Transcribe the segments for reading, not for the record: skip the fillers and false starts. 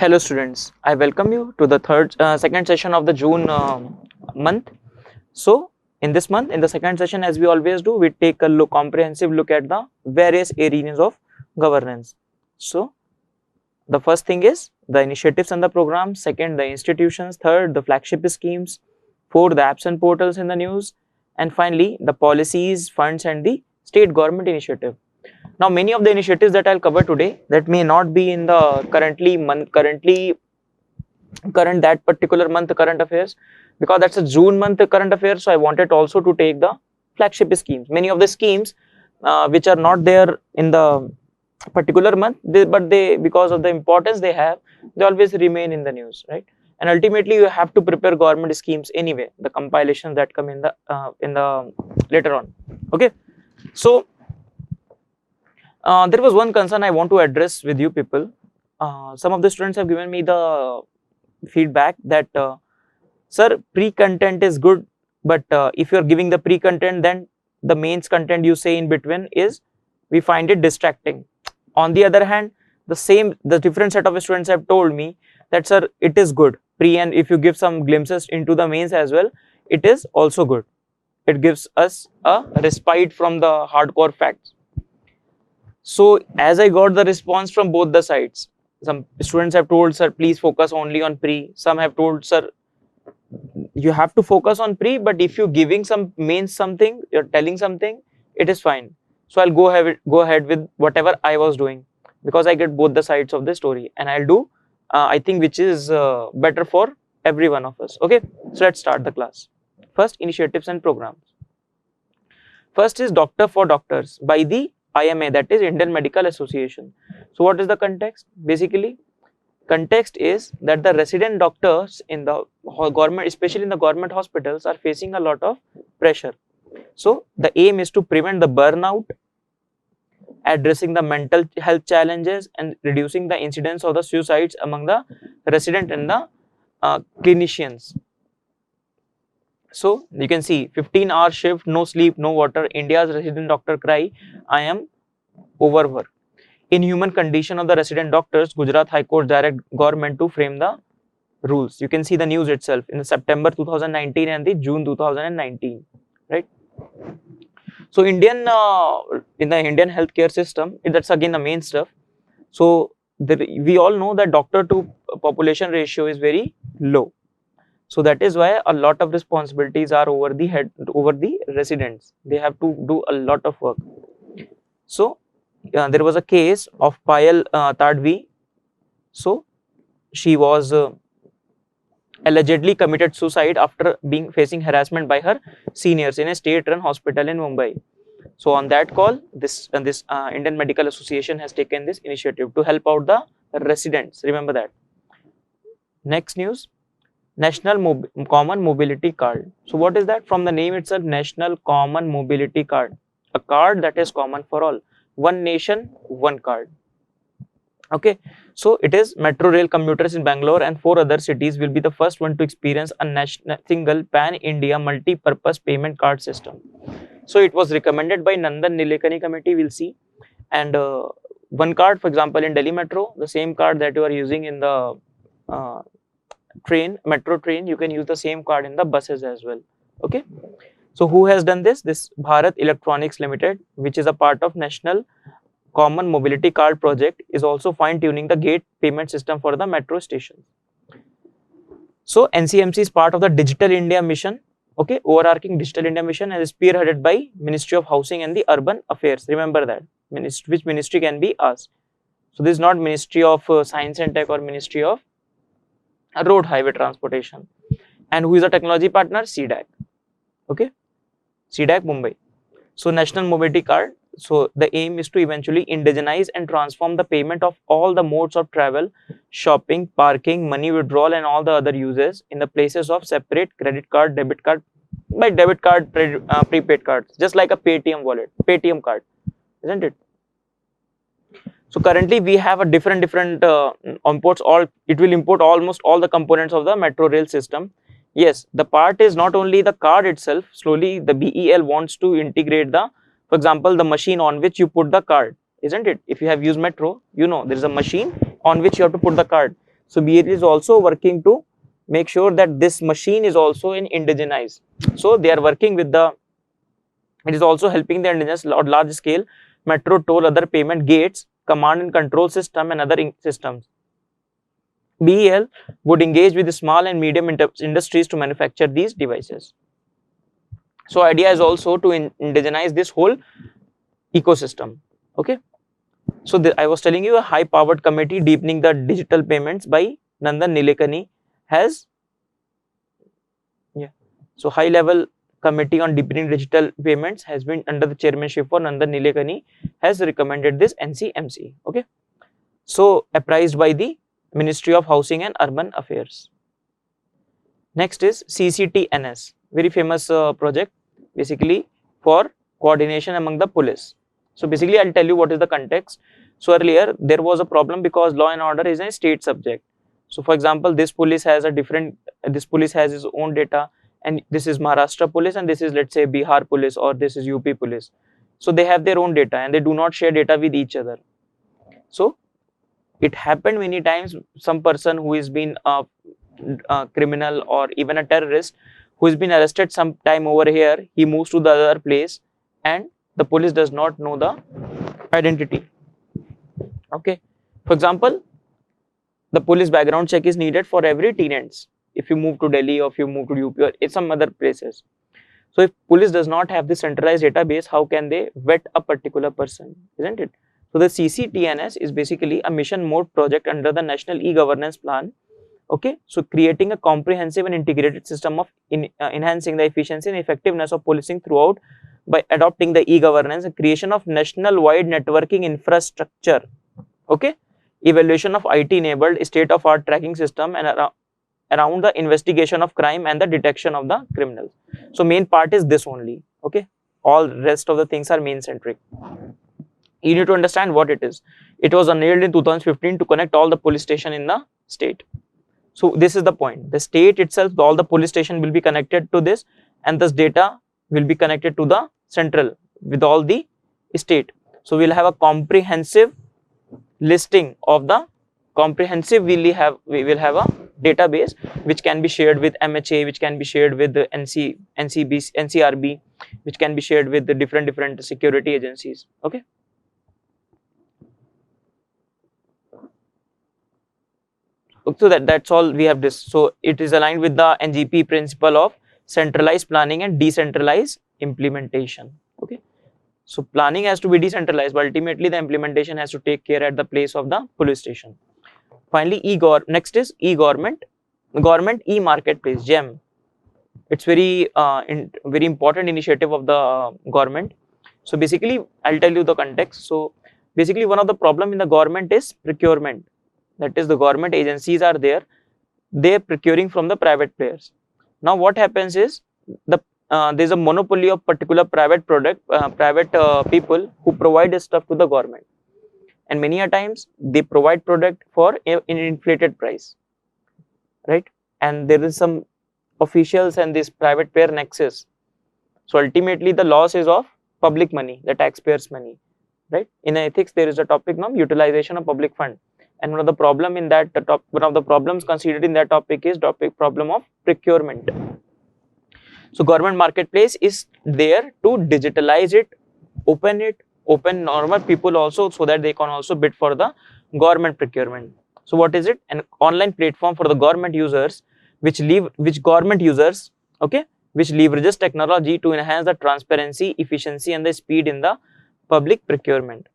Hello students, I welcome you to the second session of the June month. So in this month, in the second session, as we always do, we take a comprehensive look at the various areas of governance. So the first thing is the initiatives and the programs, second the institutions, third the flagship schemes, fourth the apps and portals in the news, and finally the policies, funds and the state government initiative. Now, many of the initiatives that I'll cover today that may not be in the current that particular month current affairs, because that's a June month current affairs. So I wanted also to take the flagship schemes. Many of the schemes which are not there in the particular month, but they, because of the importance they have, they always remain in the news, right? And ultimately, you have to prepare government schemes anyway. The compilations that come in the later on. Okay, so there was one concern I want to address with you people. Some of the students have given me the feedback that sir, pre-content is good, but if you are giving the pre-content, then the mains content you say in between is, we find it distracting. On the other hand, the different set of students have told me that sir, it is good pre, and if you give some glimpses into the mains as well, it is also good. It gives us a respite from the hardcore facts. So as I got the response from both the sides, some students have told, sir, please focus only on pre. Some have told, sir, you have to focus on pre, but if you're giving some mains something, you're telling something, it is fine. So I'll go ahead with whatever I was doing, because I get both the sides of the story, and I'll do I think which is better for every one of us. Okay, so let's start the class. First, initiatives and programs. First is Doctor for Doctors by the IMA, that is Indian Medical Association. So what is the context? Basically, context is that the resident doctors in the government, especially in the government hospitals, are facing a lot of pressure. So the aim is to prevent the burnout, addressing the mental health challenges, and reducing the incidence of the suicides among the resident and the clinicians. So you can see 15-hour shift, no sleep, no water. India's resident doctor cry, I am overworked. Inhuman condition of the resident doctors, Gujarat High Court direct government to frame the rules. You can see the news itself in the September 2019 and the June 2019, right? So in the Indian healthcare system, that's again the main stuff. So we all know that doctor to population ratio is very low. So that is why a lot of responsibilities are over the residents. They have to do a lot of work. So there was a case of Payal Tadvi. So she was allegedly committed suicide after facing harassment by her seniors in a state-run hospital in Mumbai. So on that call, this Indian Medical Association has taken this initiative to help out the residents. Remember that. Next news. National Common Mobility Card. So what is that? From the name itself, National Common Mobility Card. A card that is common for all. One nation, one card. Okay. So it is metro rail commuters in Bangalore and 4 other cities will be the first one to experience a national single pan-India multi-purpose payment card system. So it was recommended by Nandan Nilekani committee, we'll see. And one card, for example, in Delhi Metro, the same card that you are using in the metro train, you can use the same card in the buses as well. Okay. So who has done this? This Bharat Electronics Limited, which is a part of National Common Mobility Card project, is also fine-tuning the gate payment system for the metro stations. So NCMC is part of the Digital India mission. Okay, overarching Digital India mission, and is spearheaded by Ministry of Housing and the Urban Affairs. Remember that. Which ministry can be asked. So this is not Ministry of Science and Tech or Ministry of Road Highway Transportation. And who is the technology partner? CDAC. Okay, CDAC Mumbai. So National Mobility Card. So the aim is to eventually indigenize and transform the payment of all the modes of travel, shopping, parking, money withdrawal and all the other uses in the places of separate credit card, debit card, by debit card, prepaid cards, just like a Paytm wallet, Paytm card, isn't it? So currently we have a different imports. It will import almost all the components of the metro rail system. Yes, the part is not only the card itself. Slowly the BEL wants to integrate the, for example, the machine on which you put the card, isn't it? If you have used metro, you know there is a machine on which you have to put the card. So BAT is also working to make sure that this machine is also in indigenized. So they are working with the, it is also helping the indigenous large scale metro toll, other payment gates, command and control system and other systems. BEL would engage with the small and medium industries to manufacture these devices. So idea is also to indigenize this whole ecosystem. Okay. So I was telling you, a high powered committee deepening the digital payments by Nandan Nilekani has, yeah. So high level committee on deepening digital payments has been under the chairmanship for Nandan Nilekani, has recommended this NCMC. Okay. So apprised by the Ministry of Housing and Urban Affairs. Next is CCTNS, very famous project, basically for coordination among the police. So basically I'll tell you what is the context. So earlier there was a problem because law and order is a state subject. So for example, this police has its own data, and this is Maharashtra police, and this is, let's say, Bihar police, or this is UP police. So they have their own data and they do not share data with each other. So it happened many times, some person who has been a criminal or even a terrorist who has been arrested some time over here, he moves to the other place and the police does not know the identity. Okay. For example, the police background check is needed for every tenants. If you move to Delhi or if you move to UP or some other places. So if police does not have the centralized database, how can they vet a particular person, isn't it? So the CCTNS is basically a mission mode project under the National E-Governance Plan. Okay, so creating a comprehensive and integrated system of enhancing the efficiency and effectiveness of policing throughout by adopting the e-governance and creation of national-wide networking infrastructure. Okay, evaluation of IT-enabled state-of-art tracking system and around the investigation of crime and the detection of the criminals. So main part is this only. Okay, all rest of the things are main centric. You need to understand what it is. It was unveiled in 2015 to connect all the police station in the state. So this is the point. The state itself, all the police station will be connected to this, and this data will be connected to the central with all the state. So we will have a comprehensive listing of the we will have a database which can be shared with MHA, which can be shared with the NCRB, which can be shared with the different security agencies. Okay. So that's all we have this. So it is aligned with the NGP principle of centralized planning and decentralized implementation. Okay. So planning has to be decentralized, but ultimately the implementation has to take care at the place of the police station. Finally, next is e-government, government e-marketplace, GEM. It's very important initiative of the government. So basically, I'll tell you the context. So basically, one of the problem in the government is procurement. That is, the government agencies are there, they are procuring from the private players. Now what happens is, there's a monopoly of particular private people who provide stuff to the government, and many a times they provide product for an inflated price, right? And there is some officials and this private player nexus. So ultimately the loss is of public money, the taxpayers money, right? In ethics there is a topic now, utilization of public fund. And one of the problems considered in that topic is problem of procurement. So government marketplace is there to digitalize it, open normal people also, so that they can also bid for the government procurement. So what is it? An online platform for the government users, which leverages technology to enhance the transparency, efficiency and the speed in the public procurement.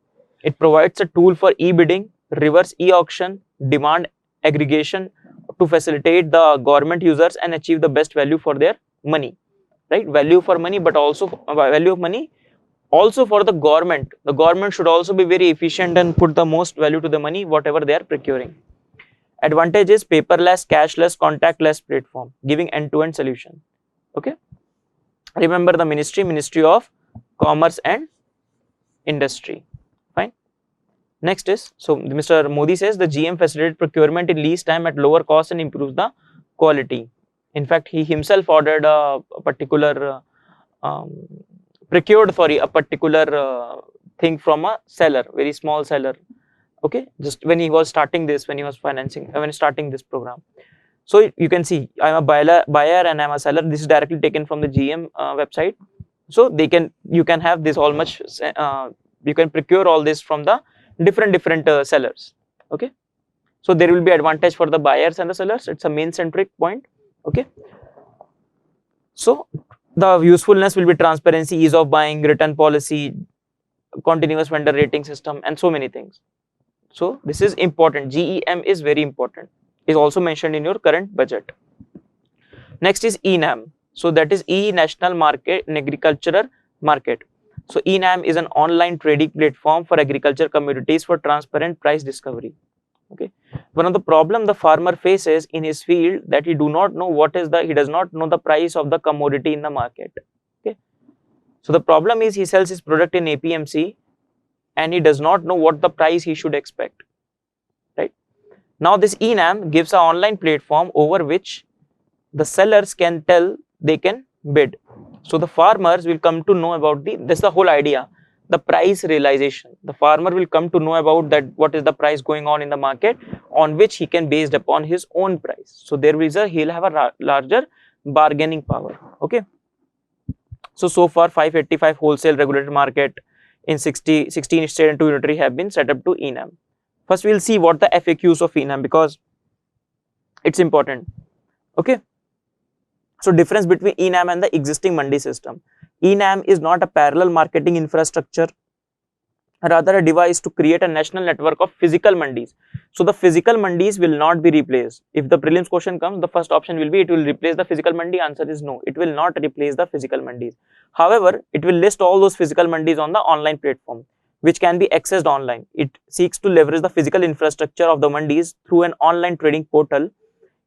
It provides a tool for e-bidding, reverse e-auction, demand aggregation to facilitate the government users and achieve the best value for their money, right? Value for money, but also value of money also for the government. The government should also be very efficient and put the most value to the money whatever they are procuring. Advantage is paperless, cashless, contactless platform, giving end-to-end solution. Okay. Remember the Ministry of Commerce and Industry. Fine. Next is, so Mr. Modi says the GM facilitated procurement in least time at lower cost and improves the quality. In fact, he himself ordered a particular procured a particular thing from a seller, very small seller. Okay, just when he was starting this, when he was starting this program. So you can see I'm a buyer and I'm a seller. This is directly taken from the GM website. So you can have this all much, you can procure all this from the different sellers. Okay, so there will be advantage for the buyers and the sellers. It's a main centric point. Okay, so the usefulness will be transparency, ease of buying, return policy, continuous vendor rating system, and so many things. So this is important. GEM is very important, is also mentioned in your current budget. Next is ENAM. So that is E-National Market, Agricultural Market. So ENAM is an online trading platform for agriculture commodities for transparent price discovery. Okay, one of the problem the farmer faces in his field that he does not know the price of the commodity in the market. Okay, so the problem is he sells his product in APMC and he does not know what the price he should expect. Right now, this ENAM gives an online platform over which the sellers can tell, they can bid. So the farmers will come to know about that's the whole idea, the price realization. The farmer will come to know about that, what is the price going on in the market, on which he can based upon his own price. So he'll have a larger bargaining power. Okay, so far 585 wholesale regulated market in 16 state and 2 unitary have been set up to ENAM. First we'll see what the FAQs of ENAM, because it's important. Okay, so difference between ENAM and the existing mandi system. ENAM is not a parallel marketing infrastructure, rather a device to create a national network of physical mandis. So the physical mandis will not be replaced. If the prelims question comes, the first option will be it will replace the physical mandi. Answer is no, it will not replace the physical mandis. However, it will list all those physical mandis on the online platform, which can be accessed online. It seeks to leverage the physical infrastructure of the mandis through an online trading portal,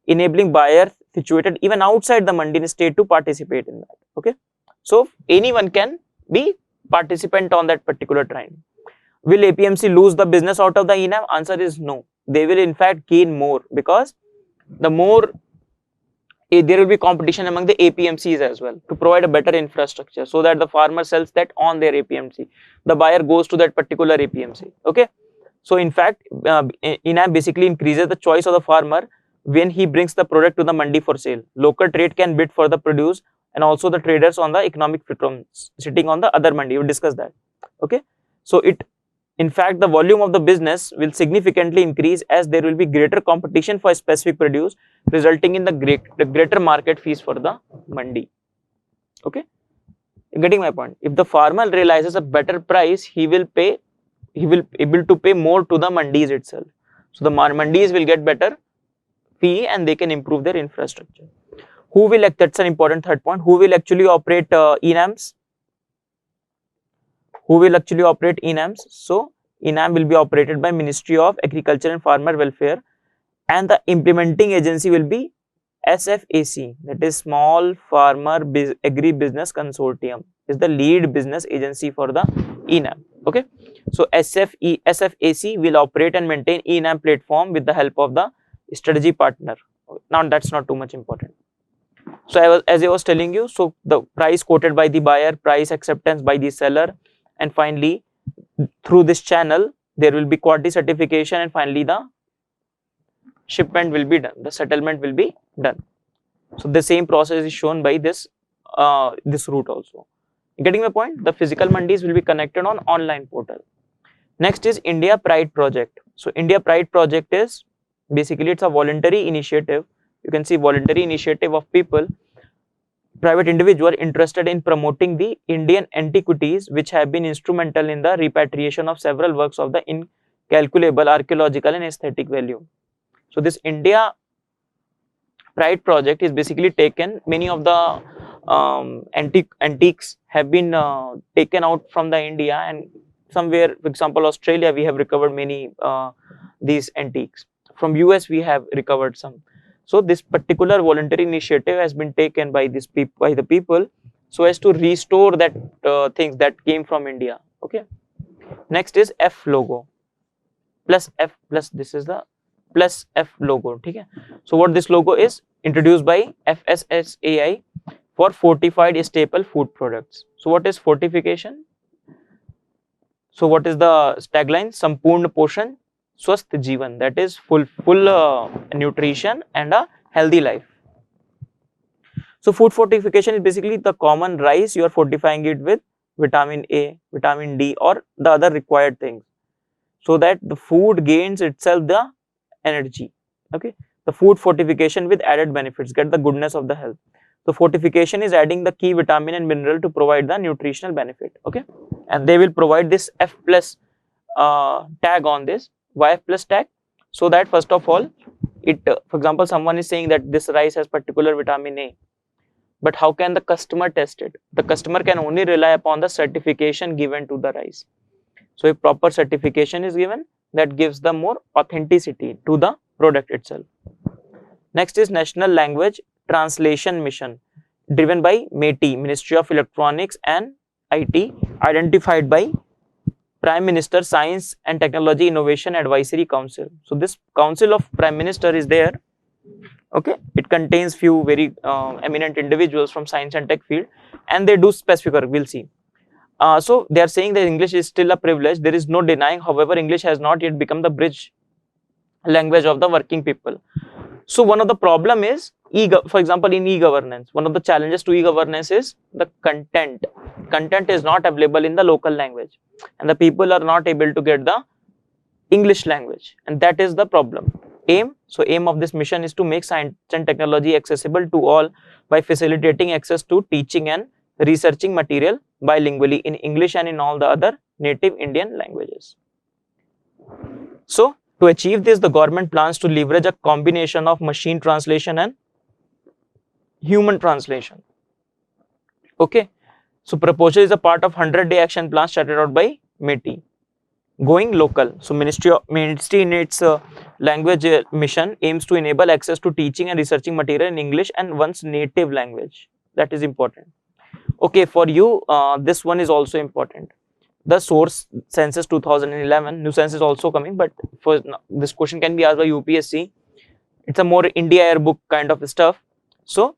enabling buyers situated even outside the mandi state to participate in that. Okay, so anyone can be participant on that particular trend. Will APMC lose the business out of the ENAM? Answer is no. They will in fact gain more, because the more there will be competition among the APMCs as well to provide a better infrastructure, so that the farmer sells that on their APMC, the buyer goes to that particular APMC. Okay, so in fact ENAM basically increases the choice of the farmer when he brings the product to the mandi for sale. Local trade can bid for the produce, and also the traders on the economic platform sitting on the other mandi. We will discuss that. Okay, so in fact the volume of the business will significantly increase, as there will be greater competition for specific produce, resulting in the greater market fees for the mandi. Okay, you're getting my point. If the farmer realizes a better price, he will able to pay more to the mandis itself. So the mandis will get better fee and they can improve their infrastructure. Who will, that's an important third point, who will actually operate ENAMs? Who will actually operate ENAMs? So ENAM will be operated by Ministry of Agriculture and Farmer Welfare, and the implementing agency will be SFAC, that is Small Farmer Agri-Business Consortium, is the lead business agency for the ENAM. Okay, so SFAC will operate and maintain ENAM platform with the help of the strategy partner. Now that's not too much important. So as I was telling you, so the price quoted by the buyer, price acceptance by the seller, and finally through this channel there will be quality certification, and finally the shipment will be done, the settlement will be done. So the same process is shown by this route also. Getting my point? The physical mandis will be connected on online portal. Next is India Pride project. So India Pride project is basically, it's a voluntary initiative. You can see voluntary initiative of people, private individual interested in promoting the Indian antiquities, which have been instrumental in the repatriation of several works of the incalculable archaeological and aesthetic value. So this India Pride project is basically taken, many of the antiques have been taken out from the India, and somewhere, for example Australia, we have recovered many these antiques. From US we have recovered some. So this particular voluntary initiative has been taken by the people, so as to restore that things that came from India. Okay, next is F logo, plus F plus, this is the plus F logo. Okay, so what this logo is, introduced by FSSAI for fortified staple food products. So what is fortification? So what is the tagline? Sampurna Poshan. swasth jeevan, that is full nutrition and a healthy life. So food fortification is basically the common rice, you are fortifying it with vitamin A, vitamin D or the other required things, so that the food gains itself the energy. Okay, the food fortification with added benefits, get the goodness of the health. So fortification is adding the key vitamin and mineral to provide the nutritional benefit. Okay, and they will provide this F plus tag on this. Why F plus tag? So that first of all, it for example, someone is saying that this rice has particular vitamin A, but how can the customer test it? The customer can only rely upon the certification given to the rice. So if proper certification is given, that gives the more authenticity to the product itself. Next is National Language Translation Mission, driven by METI, Ministry of Electronics and IT, identified by Prime Minister Science and Technology Innovation Advisory Council. So this Council of Prime Minister is there. Okay, it contains few very eminent individuals from science and tech field, and they do specific work. We'll see. So they are saying that English is still a privilege. There is no denying. However, English has not yet become the bridge language of the working people. So one of the problem is for example, in e-governance, one of the challenges to e-governance is the content. Content is not available in the local language, and the people are not able to get the English language, and that is the problem. Aim of this mission is to make science and technology accessible to all by facilitating access to teaching and researching material bilingually in English and in all the other native Indian languages. So to achieve this, the government plans to leverage a combination of machine translation and human translation. Okay, so proposal is a part of 100-day action plan started out by METI. Going local, so ministry in its language mission aims to enable access to teaching and researching material in English and one's native language. That is important. Okay, for you, this one is also important. The source census 2011, new census is also coming, but for this question can be asked by UPSC. It's a more India Air book kind of stuff. So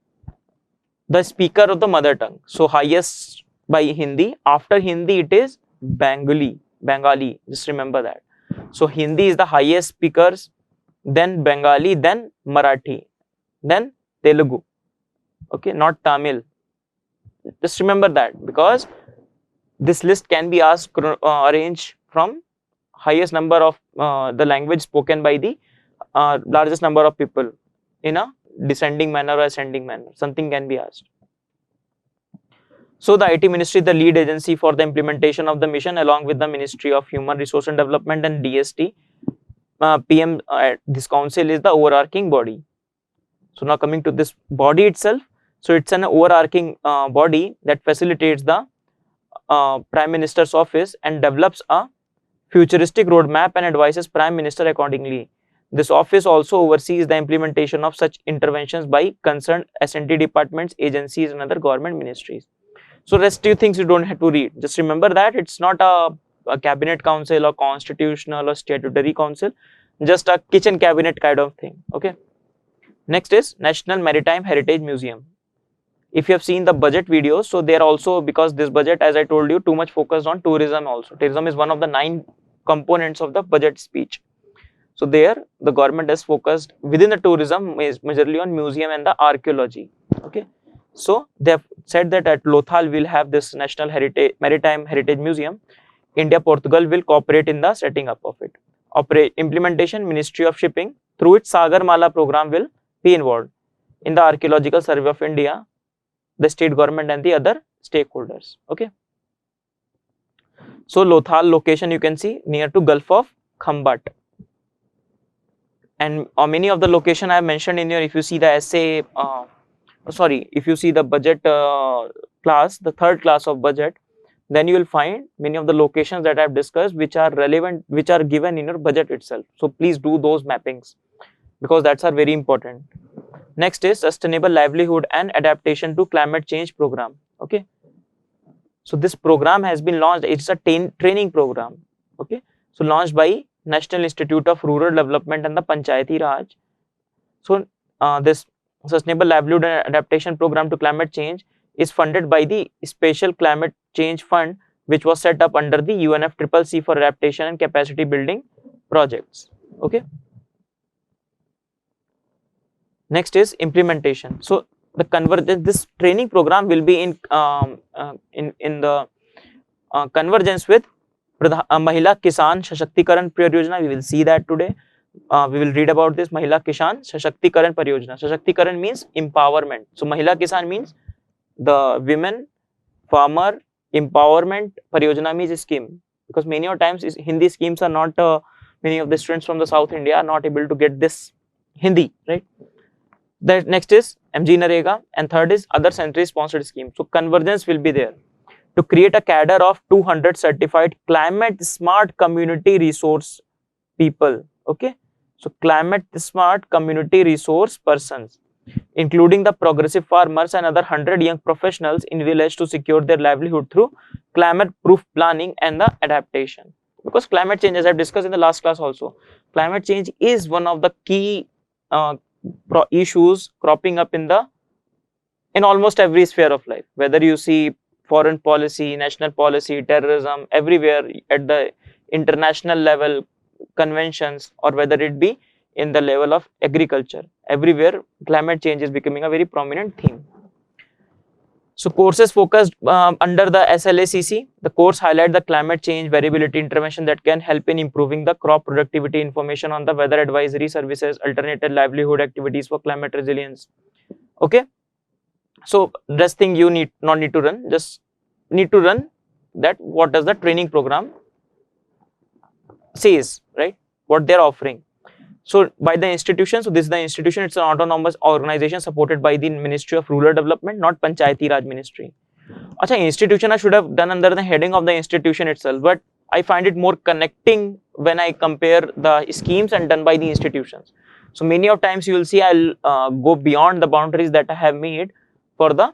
the speaker of the mother tongue, so highest by Hindi, after Hindi it is Bengali, just remember that. So Hindi is the highest speakers, then Bengali, then Marathi, then Telugu. Okay, not Tamil. Just remember that, because this list can be asked arranged from highest number of the language spoken by the largest number of people in a descending manner or ascending manner. Something can be asked. So the IT Ministry is the lead agency for the implementation of the mission, along with the Ministry of Human Resource and Development and DST. PM, this council is the overarching body. So now coming to this body itself, so it's an overarching body that facilitates the Prime Minister's office and develops a futuristic roadmap and advises Prime Minister accordingly. This office also oversees the implementation of such interventions by concerned S&T departments, agencies and other government ministries. So rest few things you don't have to read. Just remember that it's not a cabinet council or constitutional or statutory council, just a kitchen cabinet kind of thing. Okay. Next is National Maritime Heritage Museum. If you have seen the budget videos, so they are also, because this budget, as I told you, too much focused on tourism also. Tourism is one of the 9 components of the budget speech. So there the government has focused within the tourism is majorly on museum and the archaeology. Okay. So they have said that at Lothal we'll have this National Maritime Heritage Museum. India, Portugal will cooperate in the setting up of it. Implementation, Ministry of Shipping through its Sagarmala program will be involved in the Archaeological Survey of India, the state government and the other stakeholders. Okay. So Lothal location you can see near to Gulf of Khambat. And many of the location I have mentioned in here, if you see the essay, if you see the budget class, the third class of budget, then you will find many of the locations that I have discussed which are relevant, which are given in your budget itself. So please do those mappings, because that's are very important. Next is Sustainable Livelihood and Adaptation to Climate Change program. Okay. So this program has been launched. It's a training program. Okay. So launched by National Institute of Rural Development and the Panchayati Raj. So this Sustainable Livelihood and Adaptation program to climate change is funded by the Special Climate Change Fund, which was set up under the UNFCCC for adaptation and capacity building projects. Okay. Next is implementation. So the convergence, this training program will be in the convergence with Mahila Kisan Sashakti-karan Pariyojana. We will see that today. We will read about this Mahila Kisan Sashakti-karan Pariyojana. Sashakti-karan means empowerment. So Mahila Kisan means the women farmer empowerment. Pariyojana means scheme, because many of times Hindi schemes are not, many of the students from the South India are not able to get this Hindi, right? The next is MG Narega, and third is other centrally sponsored schemes. So convergence will be there to create a cadre of 200 certified climate smart community resource people. Okay, so climate smart community resource persons, including the progressive farmers and other 100 young professionals in village, to secure their livelihood through climate proof planning and the adaptation. Because climate change, as I discussed in the last class also, climate change is one of the key issues cropping up in almost every sphere of life, whether you see foreign policy, national policy, terrorism, everywhere at the international level conventions, or whether it be in the level of agriculture, everywhere climate change is becoming a very prominent theme. So courses focused under the SLACC, the course highlight the climate change variability intervention that can help in improving the crop productivity, information on the weather advisory services, alternative livelihood activities for climate resilience. Okay, so rest thing you not need to run, just need to run that what does the training program says, right, what they are offering. So by the institution, so this is the institution, it's an autonomous organization supported by the Ministry of Rural Development, not Panchayati Raj Ministry. Acha, institution I should have done under the heading of the institution itself, but I find it more connecting when I compare the schemes and done by the institutions. So many of times you will see I'll go beyond the boundaries that I have made for the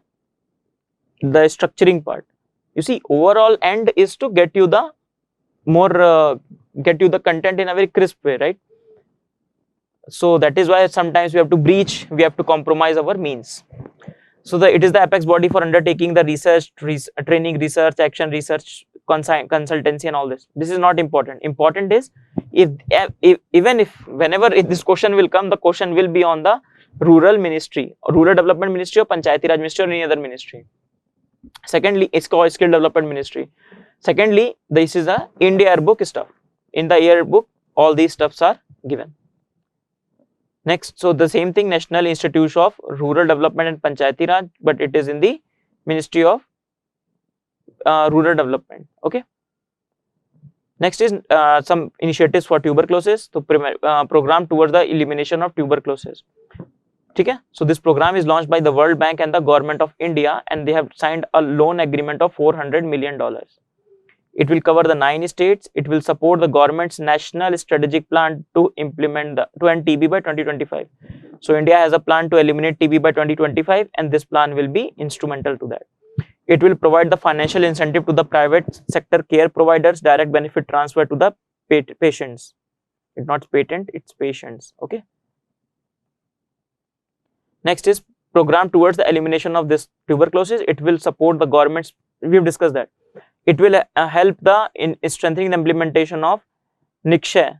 structuring part. You see, overall end is to get you the more get you the content in a very crisp way, right? So that is why sometimes we have to breach, we have to compromise our means. So it is the apex body for undertaking the research, training, research, action, research, consultancy, and all this. This is not important. Important is even if whenever this question will come, the question will be on the rural ministry, or rural development ministry, or Panchayati Raj ministry, or any other ministry. Secondly, it's called skill development ministry. Secondly, this is a India yearbook stuff. In the yearbook, all these stuffs are given. Next, so the same thing, National Institute of Rural Development and Panchayati Raj, but it is in the Ministry of Rural Development. Okay. Next is some initiatives for tuberculosis, so program towards the elimination of tuberculosis. Okay. So this program is launched by the World Bank and the Government of India, and they have signed a loan agreement of $400 million. It will cover the 9 states. It will support the government's national strategic plan to implement to end TB by 2025. So India has a plan to eliminate TB by 2025, and this plan will be instrumental to that. It will provide the financial incentive to the private sector care providers, direct benefit transfer to the patients. It's not patent, it's patients. Okay. Next is program towards the elimination of this tuberculosis. It will support the government's, we have discussed that. It will help in strengthening the implementation of Nikshay,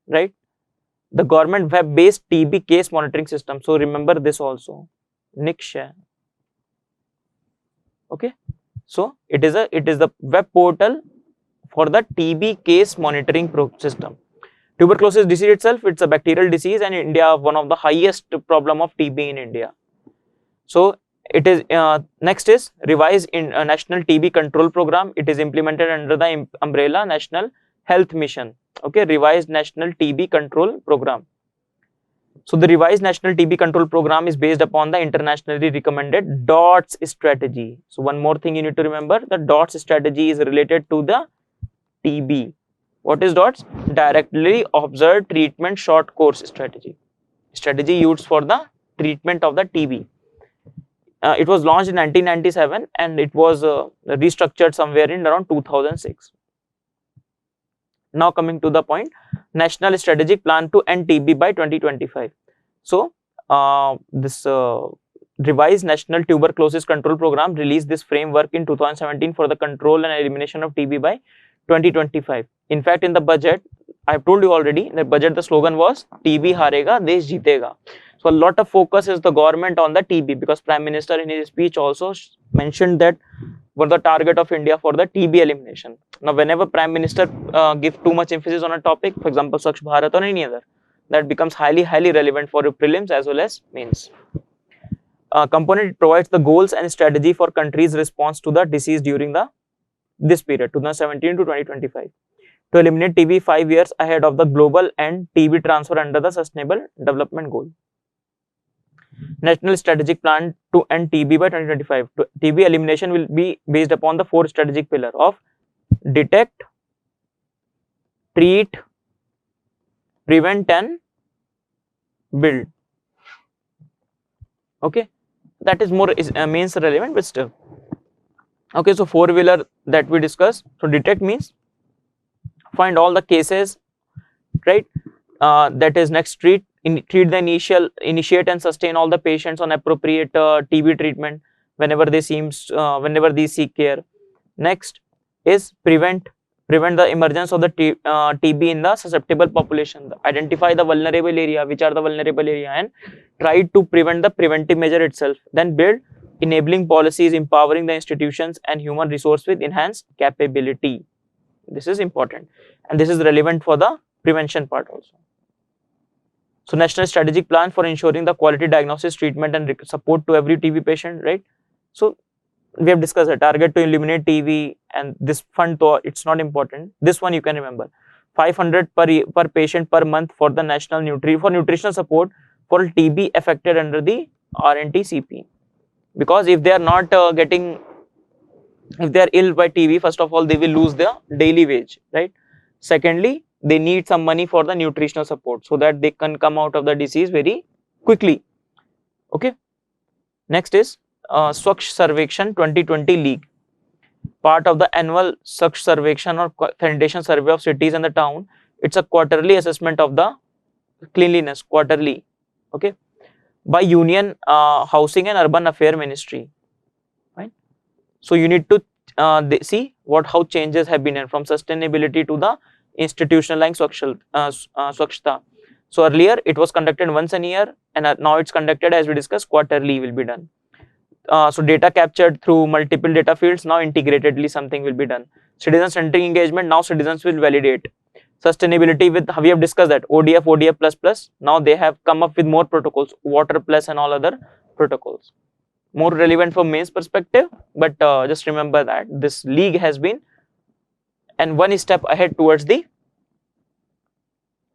right? The government web-based TB case monitoring system. So remember this also, Nikshay. Okay. So it is the web portal for the TB case monitoring system. Tuberculosis disease itself, it's a bacterial disease, and India one of the highest problem of TB in India. So it is next is revised in National TB Control Program. It is implemented under the umbrella National Health Mission. Okay, revised National TB Control Program. So the revised National TB Control Program is based upon the internationally recommended DOTS strategy. So one more thing you need to remember, the DOTS strategy is related to the TB. What is DOTS? Directly Observed Treatment Short Course Strategy. Strategy used for the treatment of the TB. It was launched in 1997 and it was restructured somewhere in around 2006. Now coming to the point, National Strategic Plan to End TB by 2025. So this revised National Tuberculosis Control Program released this framework in 2017 for the control and elimination of TB by 2025. In fact, in the budget, I have told you already, in the budget the slogan was TB harega, desh jeetega. So a lot of focus is the government on the TB, because Prime Minister in his speech also mentioned that were the target of India for the TB elimination. Now, whenever Prime Minister give too much emphasis on a topic, for example, Swachh Bharat or any other, that becomes highly relevant for your prelims as well as mains. Component provides the goals and strategy for countries' response to the disease during this period, 2017 to 2025, to eliminate TB 5 years ahead of the global and TB transfer under the Sustainable Development Goal. National Strategic Plan to end TB by 2025. TB elimination will be based upon the 4 strategic pillars of detect, treat, prevent and build. Okay, that is more means relevant, but still. Okay, so 4-wheeler that we discussed. So detect means find all the cases, right? That is next treat. Treat the initiate and sustain all the patients on appropriate TB treatment whenever they seek care. Next is prevent the emergence of the TB in the susceptible population. Identify the vulnerable area, which are the vulnerable area, and try to prevent the preventive measure itself. Then build enabling policies, empowering the institutions and human resource with enhanced capability. This is important, and this is relevant for the prevention part also. So National Strategic Plan for ensuring the quality diagnosis, treatment and support to every TB patient, right? So we have discussed a target to eliminate TB, and this fund, though it's not important, this one you can remember, 500 per patient per month for the national nutritional support for TB affected under the RNT-CP. Because if they are not if they are ill by TB, first of all they will lose their daily wage, right? Secondly, they need some money for the nutritional support so that they can come out of the disease very quickly. Okay. Next is Swachh Sarvekshan 2020 League. Part of the annual Swachh Sarvekshan or sanitation survey of cities and the town. It's a quarterly assessment of the cleanliness, quarterly. Okay. By Union Housing and Urban Affairs Ministry. Right. So you need to see how changes have been from sustainability to the institutionalizing Swachhta. So earlier it was conducted once a year, and now it's conducted, as we discussed, quarterly will be done. So data captured through multiple data fields, now integratedly something will be done. Citizen-centric engagement, now citizens will validate. Sustainability with, we have discussed that, ODF++, now they have come up with more protocols, Water Plus and all other protocols. More relevant from mains perspective, but just remember that this league has been and one step ahead towards the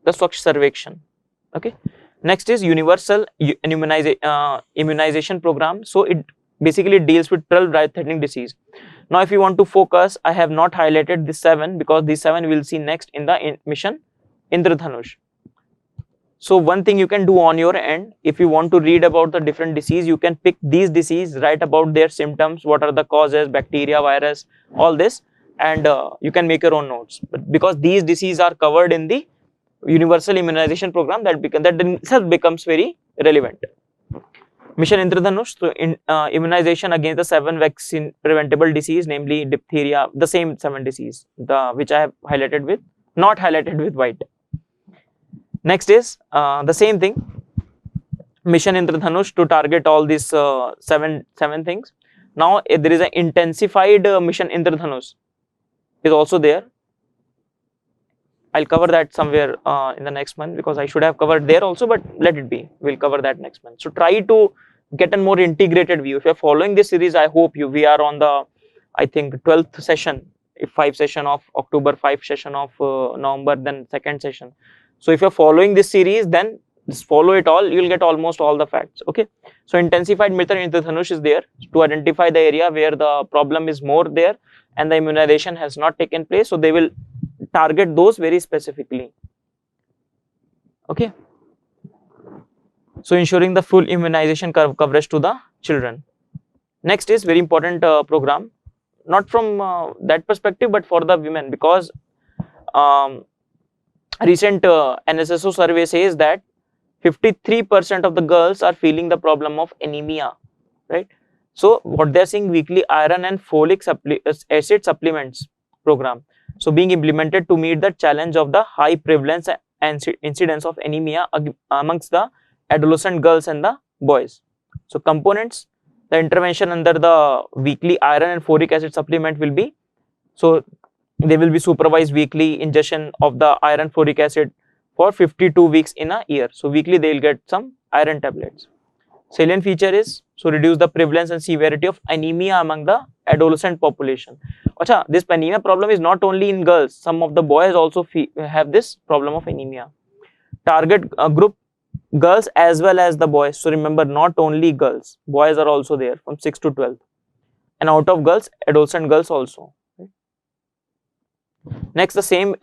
Swachh Sarvekshan. Okay. Next is universal immunization program. So it basically deals with 12 life-threatening disease. Now, if you want to focus, I have not highlighted these 7 because these 7 we will see next in the mission Indradhanush. So one thing you can do on your end, if you want to read about the different disease, you can pick these disease, write about their symptoms, what are the causes, bacteria, virus, all this, and you can make your own notes. But because these diseases are covered in the universal immunization program, that itself becomes very relevant. Mission Indradhanush, so immunization against the 7 vaccine preventable disease, namely diphtheria, the same 7 disease, which I have highlighted with, not highlighted with white. Next is the same thing, Mission Indradhanush, to target all these seven things. Now there is an intensified Mission Indradhanush is also there. I'll cover that somewhere in the next month because I should have covered there also, but let it be. We'll cover that next month. So try to get a more integrated view. If you're following this series, I hope we are on the, I think, 12th session, 5 session of October, 5 session of November, then 2nd session. So if you're following this series, then just follow it all, you'll get almost all the facts. Okay. So intensified Mission Indradhanush is there to identify the area where the problem is more there and the immunization has not taken place. So they will target those very specifically. Okay. So ensuring the full immunization coverage to the children. Next is very important program, not from that perspective, but for the women, because recent NSSO survey says that 53% of the girls are feeling the problem of anemia, right? So what they are seeing, weekly iron and folic acid supplements program. So being implemented to meet the challenge of the high prevalence and incidence of anemia amongst the adolescent girls and the boys. So components, the intervention under the weekly iron and folic acid supplement will be, so they will be supervised weekly ingestion of the iron folic acid for 52 weeks in a year. So weekly they will get some iron tablets. Salient feature is, so reduce the prevalence and severity of anemia among the adolescent population. Acha, this anemia problem is not only in girls, some of the boys also have this problem of anemia. Target group, girls as well as the boys. So remember, not only girls, boys are also there from 6 to 12, and out of girls, adolescent girls also. Next, the same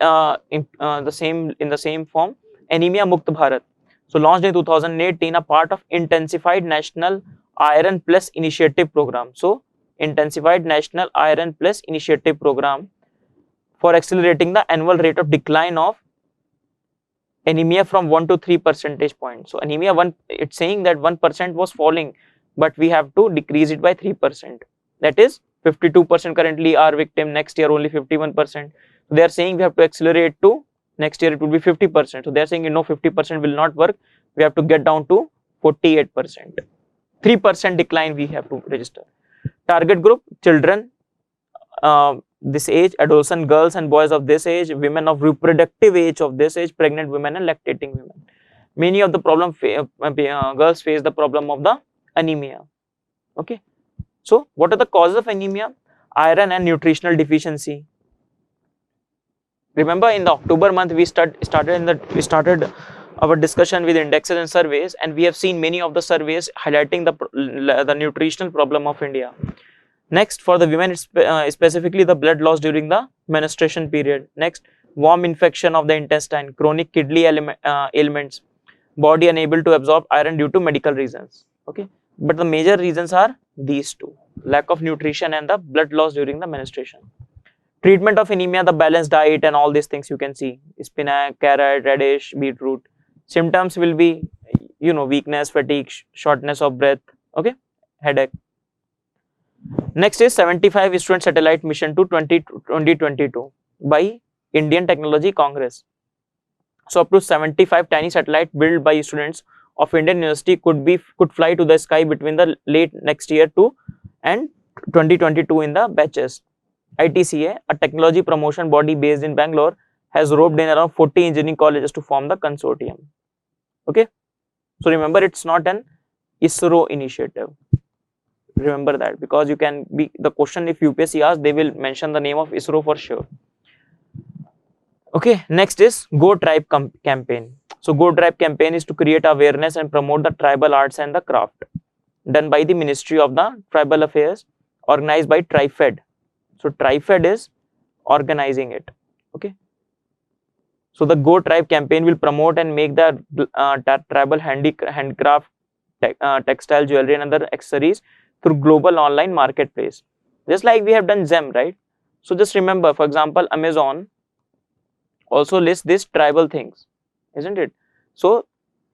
in the same form, Anemia Mukt Bharat. So launched in 2018, a part of intensified national iron plus initiative program. So intensified national iron plus initiative program for accelerating the annual rate of decline of anemia from 1 to 3 percentage points. So anemia 1, it's saying that 1% was falling, but we have to decrease it by 3%. That is 52% currently are victim, next year only 51%. So they are saying we have to accelerate to next year it will be 50%. So they are saying, you know, 50% will not work, we have to get down to 48%. 3% decline we have to register. Target group, children, this age, adolescent girls and boys of this age, women of reproductive age of this age, pregnant women and lactating women. Many of the girls face the problem of the anemia. Okay. So what are the causes of anemia? Iron and nutritional deficiency. Remember, in the October month we started our discussion with indexes and surveys, and we have seen many of the surveys highlighting the nutritional problem of India. Next, for the women, specifically the blood loss during the menstruation period. Next, warm infection of the intestine, chronic kidney ailments, body unable to absorb iron due to medical reasons. Okay, but the major reasons are these two: lack of nutrition and the blood loss during the menstruation. Treatment of anemia, the balanced diet and all these things you can see: spinach, carrot, radish, beetroot. Symptoms will be, you know, weakness, fatigue, shortness of breath, okay, headache. Next is 75 student satellite mission to 2022 by Indian Technology Congress. So up to 75 tiny satellite built by students of Indian University could fly to the sky between the late next year to and 2022 in the batches. ITCA, a technology promotion body based in Bangalore, has roped in around 40 engineering colleges to form the consortium. Okay, so remember, it's not an ISRO initiative. Remember that, because you can be the question, if UPSC asks, they will mention the name of ISRO for sure. Okay, next is Go Tribe campaign. So Go Tribe campaign is to create awareness and promote the tribal arts and the craft, done by the Ministry of the Tribal Affairs, organized by TriFed. So TriFed is organizing it. Okay, so the Go Tribe campaign will promote and make the tribal handcraft, textile, jewelry and other accessories through global online marketplace, just like we have done GEM, right? So just remember, for example, Amazon also lists these tribal things, isn't it? So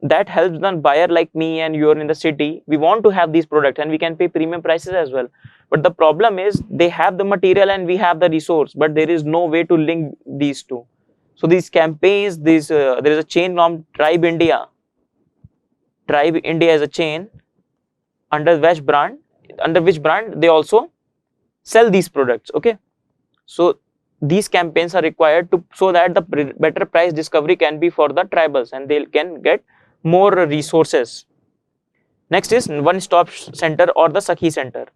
that helps the buyer like me and you are in the city, we want to have these products and we can pay premium prices as well. But the problem is they have the material and we have the resource, but there is no way to link these two. So these campaigns, there is a chain named Tribe India. Tribe India is a chain under which brand they also sell these products. Okay, so these campaigns are required to, so that the better price discovery can be for the tribals and they can get more resources. Next is One Stop Center or the Sakhi Center.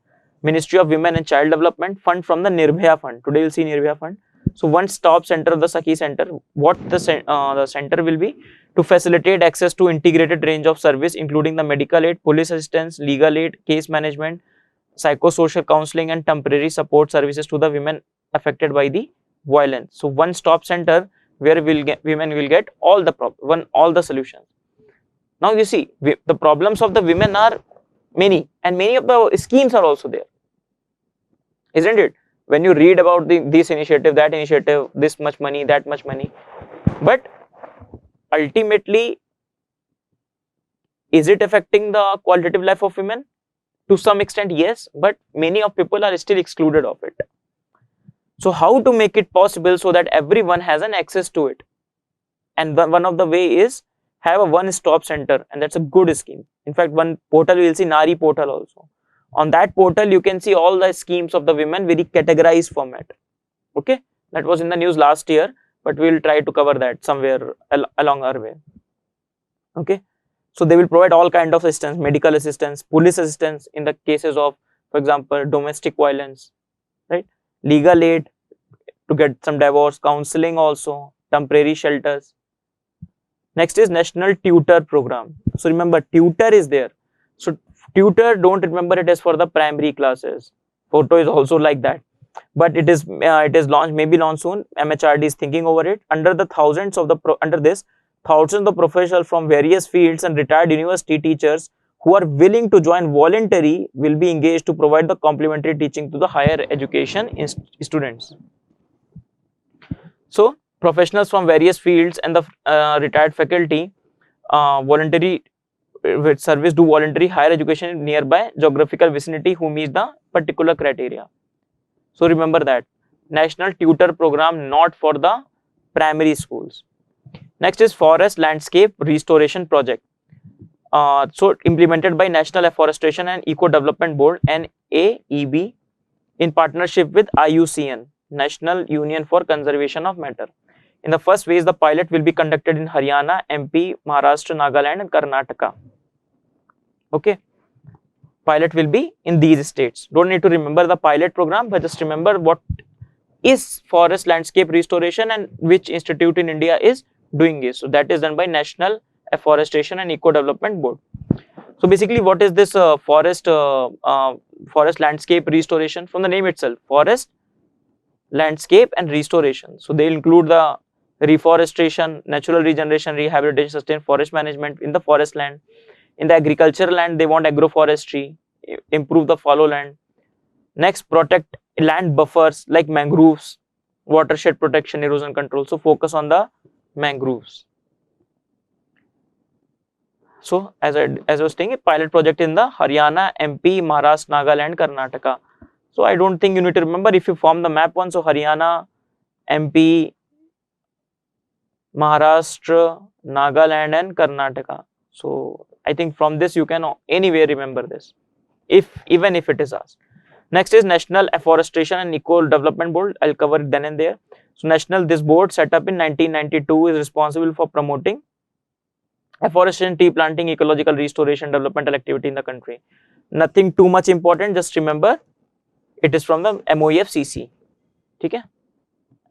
Ministry of Women and Child Development fund from the Nirbhaya Fund. Today we'll see Nirbhaya Fund. So One Stop Center of the Sakhi Center, what the center will be to facilitate access to integrated range of service, including the medical aid, police assistance, legal aid, case management, psychosocial counseling and temporary support services to the women affected by the violence. So One Stop Center where women will get all the solutions. Now you see, the problems of the women are many, and many of the schemes are also there, isn't it? When you read about this initiative, that initiative, this much money, that much money, but ultimately, is it affecting the qualitative life of women? To some extent, yes, but many of people are still excluded of it. So how to make it possible so that everyone has an access to it? And one of the way is have a one-stop center, and that's a good scheme. In fact, one portal we will see, Nari portal also. On that portal, you can see all the schemes of the women, very categorized format. Okay, that was in the news last year, but we will try to cover that somewhere along our way. Okay, so they will provide all kind of assistance, medical assistance, police assistance in the cases of, for example, domestic violence, right? Legal aid to get some divorce, counseling also, temporary shelters. Next is National Tutor Program. So remember, tutor is there. So tutor, don't remember it as for the primary classes. Photo is also like that, but it is launched, maybe launched soon. MHRD is thinking over it. Under the thousands of the thousands of professionals from various fields and retired university teachers who are willing to join voluntary will be engaged to provide the complementary teaching to the higher education students. So professionals from various fields and the retired faculty voluntary with service do voluntary higher education in nearby geographical vicinity who meet the particular criteria. So remember that National Tutor Program, not for the primary schools. Next is Forest Landscape Restoration Project. So implemented by National Afforestation and Eco Development Board (NAEB) in partnership with IUCN, National Union for Conservation of Matter. In the first phase, the pilot will be conducted in Haryana, MP, Maharashtra, Nagaland, and Karnataka. Okay, pilot will be in these states. Don't need to remember the pilot program, but just remember what is forest landscape restoration and which institute in India is doing this. So that is done by National Afforestation and Eco Development Board. So basically, what is this forest landscape restoration? From the name itself, forest landscape and restoration. So they include the reforestation, natural regeneration, rehabilitation, sustained forest management in the forest land. In the agricultural land, they want agroforestry, improve the fallow land. Next, protect land buffers like mangroves, watershed protection, erosion control. So focus on the mangroves. So as I was saying, a pilot project in the Haryana, MP, Maharashtra, Nagaland, Karnataka. So I don't think you need to remember if you form the map one. So Haryana, MP, Maharashtra, Nagaland, and Karnataka. So I think from this you can anyway remember this, even if it is asked. Next is National Afforestation and Eco Development Board. I'll cover it then and there. So this board set up in 1992 is responsible for promoting afforestation, tree planting, ecological restoration, developmental activity in the country. Nothing too much important. Just remember, it is from the MOEF-CC. Okay?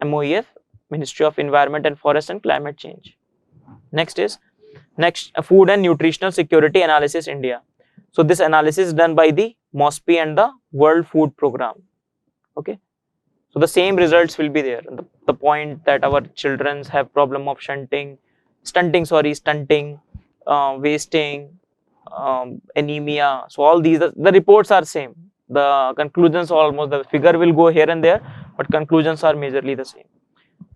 MOEF, Ministry of Environment and Forest and Climate Change. Next is Food and Nutritional Security Analysis India. So this analysis is done by the MOSPI and the World Food Program. Okay, so the same results will be there. The point that our children have problem of stunting, wasting, anemia. So all these the reports are same. The conclusions are almost, the figure will go here and there, but conclusions are majorly the same.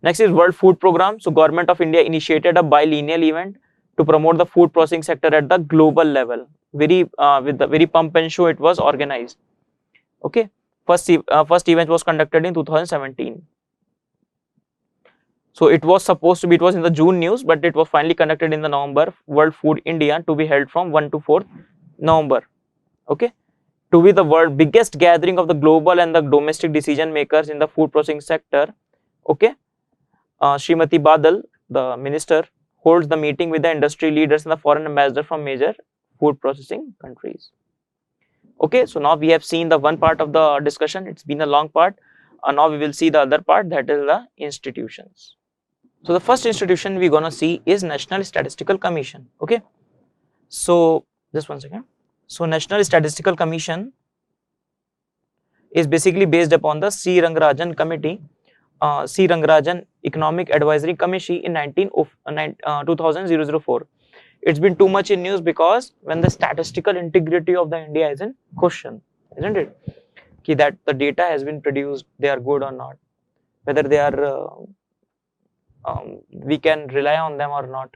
Next is World Food Program. So Government of India initiated a biennial event to promote the food processing sector at the global level. With the very pump and show it was organized. Okay, first event was conducted in 2017. So it was supposed to be, it was in the June news, but it was finally conducted in the November. World Food India to be held from 1 to 4th November. Okay, to be the world biggest gathering of the global and the domestic decision makers in the food processing sector. Okay, Srimati Badal, the minister, holds the meeting with the industry leaders and the foreign ambassador from major food processing countries. Okay, so now we have seen the one part of the discussion. It's been a long part. Now we will see the other part, that is the institutions. So the first institution we're gonna see is National Statistical Commission. Okay, so just one second. So National Statistical Commission is basically based upon the C. Rangarajan Committee, C. Rangarajan Economic Advisory Committee in 2004. It's been too much in news because when the statistical integrity of the India is in question, isn't it? That the data has been produced, they are good or not, whether they are we can rely on them or not.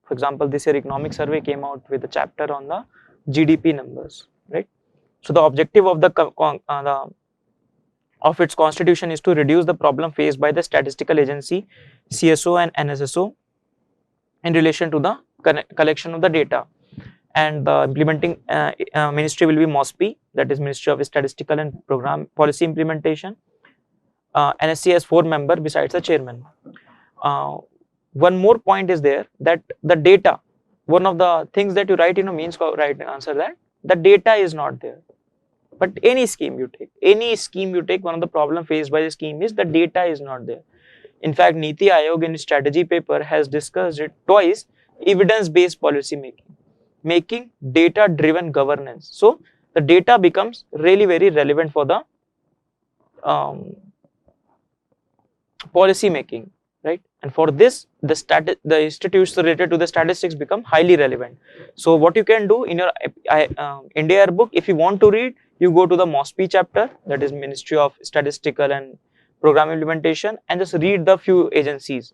For example, this year economic survey came out with a chapter on the GDP numbers, right? So the objective of the of its constitution is to reduce the problem faced by the statistical agency, CSO and NSSO in relation to the collection of the data. And the implementing ministry will be MOSPI, that is Ministry of Statistical and Program Policy Implementation. NSC has 4 members besides the chairman. One more point is there, that the data, one of the things that you write in a means right answer, that the data is not there. But any scheme you take, one of the problem faced by the scheme is the data is not there. In fact, Niti Aayog in strategy paper has discussed it twice, evidence-based policy making data-driven governance. So the data becomes really very relevant for the policy making, right? And for this, the institutes related to the statistics become highly relevant. So what you can do in your India Yearbook, if you want to read, you go to the MOSPI chapter, that is Ministry of Statistical and Program Implementation, and just read the few agencies,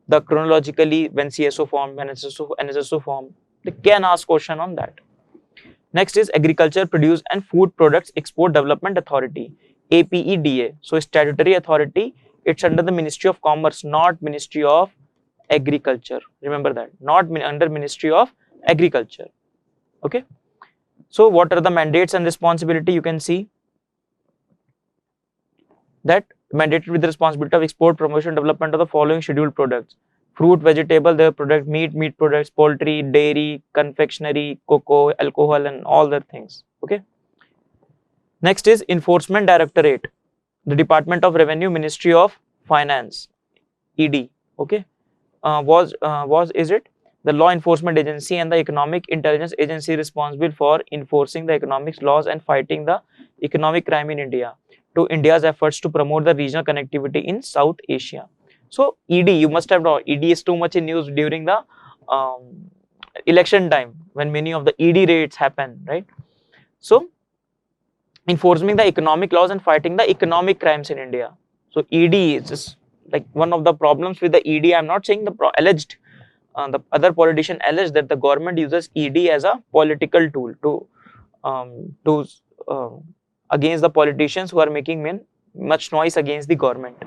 the chronologically when CSO formed, when NSSO formed, they can ask question on that. Next is Agriculture, Produce and Food Products Export Development Authority, APEDA. So statutory authority, it's under the Ministry of Commerce, not Ministry of Agriculture. Remember that, not under Ministry of Agriculture. Okay. So what are the mandates and responsibility? You can see that mandated with the responsibility of export, promotion, development of the following scheduled products: fruit, vegetable, their product, meat products, poultry, dairy, confectionery, cocoa, alcohol, and all the things. Okay. Next is Enforcement Directorate, the Department of Revenue, Ministry of Finance, ED. Okay. Is it the law enforcement agency and the economic intelligence agency responsible for enforcing the economic laws and fighting the economic crime in India, to India's efforts to promote the regional connectivity in South Asia. So ED, you must have known, ED is too much in news during the election time, when many of the ED raids happen, right? So enforcing the economic laws and fighting the economic crimes in India. So ED is just like one of the problems with the ED. I'm not saying the alleged, the other politician alleged that the government uses ED as a political tool to against the politicians who are making much noise against the government.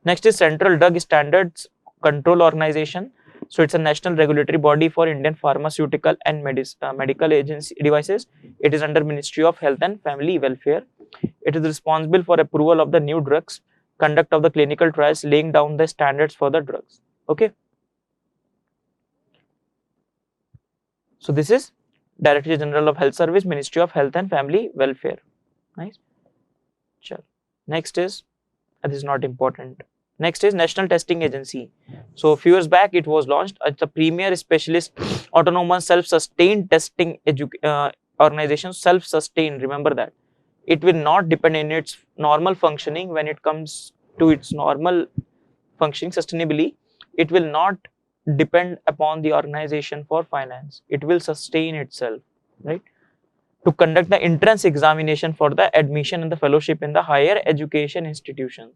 Next is Central Drug Standards Control Organization. So it's a national regulatory body for Indian pharmaceutical and medical agency devices. It is under Ministry of Health and Family Welfare. It is responsible for approval of the new drugs, conduct of the clinical trials, laying down the standards for the drugs. Okay. So this is Director General of Health Service, Ministry of Health and Family Welfare. Nice. Sure. Next is, this is not important. Next is National Testing Agency. So a few years back it was launched as the premier specialist autonomous self-sustained testing organization. Self-sustained, remember that. It will not depend on its normal functioning. When it comes to its normal functioning sustainably, it will not depend upon the organization for finance. It will sustain itself, right? To conduct the entrance examination for the admission and the fellowship in the higher education institutions.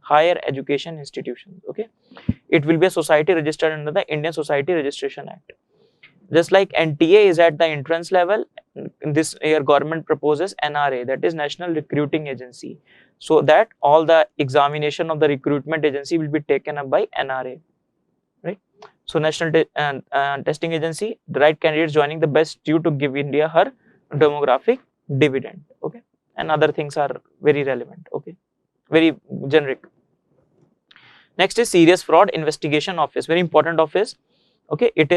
Okay. It will be a society registered under the Indian Society Registration Act. Just like NTA is at the entrance level, this year government proposes NRA, that is National Recruiting Agency, so that all the examination of the recruitment agency will be taken up by NRA, right? So National Testing Agency, the right candidates joining the best due to give India her demographic dividend. Okay, and other things are very relevant. Okay, very generic. Next is Serious Fraud Investigation Office, very important office. Okay, it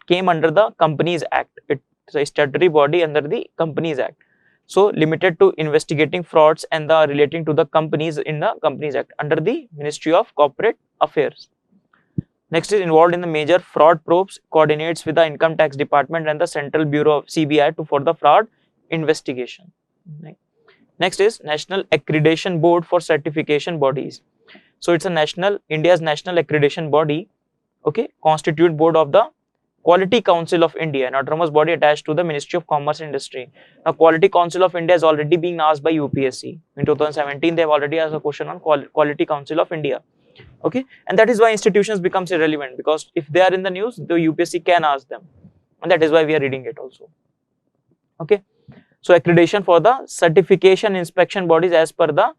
came under the Companies Act. It's a statutory body under the Companies Act, so limited to investigating frauds and the relating to the companies in the Companies Act under the Ministry of Corporate Affairs. Next is involved in the major fraud probes, coordinates with the Income Tax Department and the Central Bureau of CBI for the fraud investigation. Next is National Accreditation Board for Certification Bodies. So it's a India's national accreditation body. Okay, constitute board of the Quality Council of India, an autonomous body attached to the Ministry of Commerce and Industry. Now, Quality Council of India is already being asked by UPSC. In 2017, they have already asked a question on Quality Council of India. Okay, and that is why institutions becomes irrelevant, because if they are in the news, the UPSC can ask them, and that is why we are reading it also. Okay, So accreditation for the certification inspection bodies as per the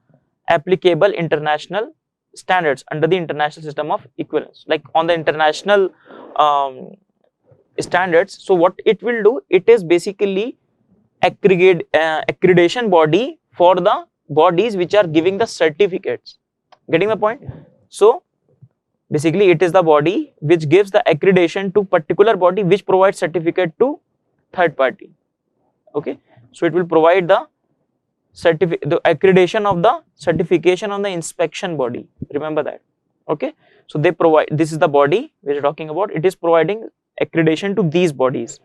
applicable international standards under the international system of equivalence, like on the international standards. So what it will do, it is basically accreditation body for the bodies which are giving the certificates. Getting the point? So basically it is the body which gives the accreditation to particular body which provides certificate to third party. Okay, so it will provide the accreditation of the certification on the inspection body. Remember that. Okay, so they provide, this is the body we are talking about, it is providing accreditation to these bodies.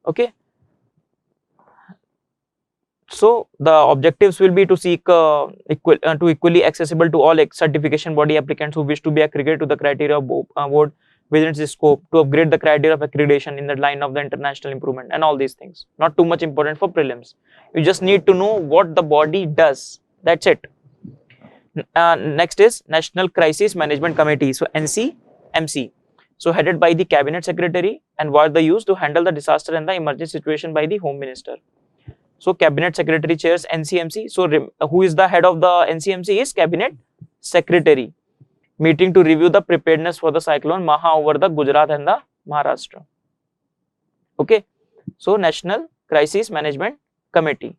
Okay, so the objectives will be to seek to equally accessible to all certification body applicants who wish to be accredited to the criteria of board within its scope, to upgrade the criteria of accreditation in the line of the international improvement, and all these things. Not too much important for prelims. You just need to know what the body does. That's it. Next is National Crisis Management Committee. So NCMC. So headed by the Cabinet Secretary, and what they use to handle the disaster and the emergency situation by the Home Minister. So Cabinet Secretary chairs NCMC. So who is the head of the NCMC is Cabinet Secretary. Meeting to review the preparedness for the cyclone Maha over the Gujarat and the Maharashtra. Okay, so National Crisis Management Committee.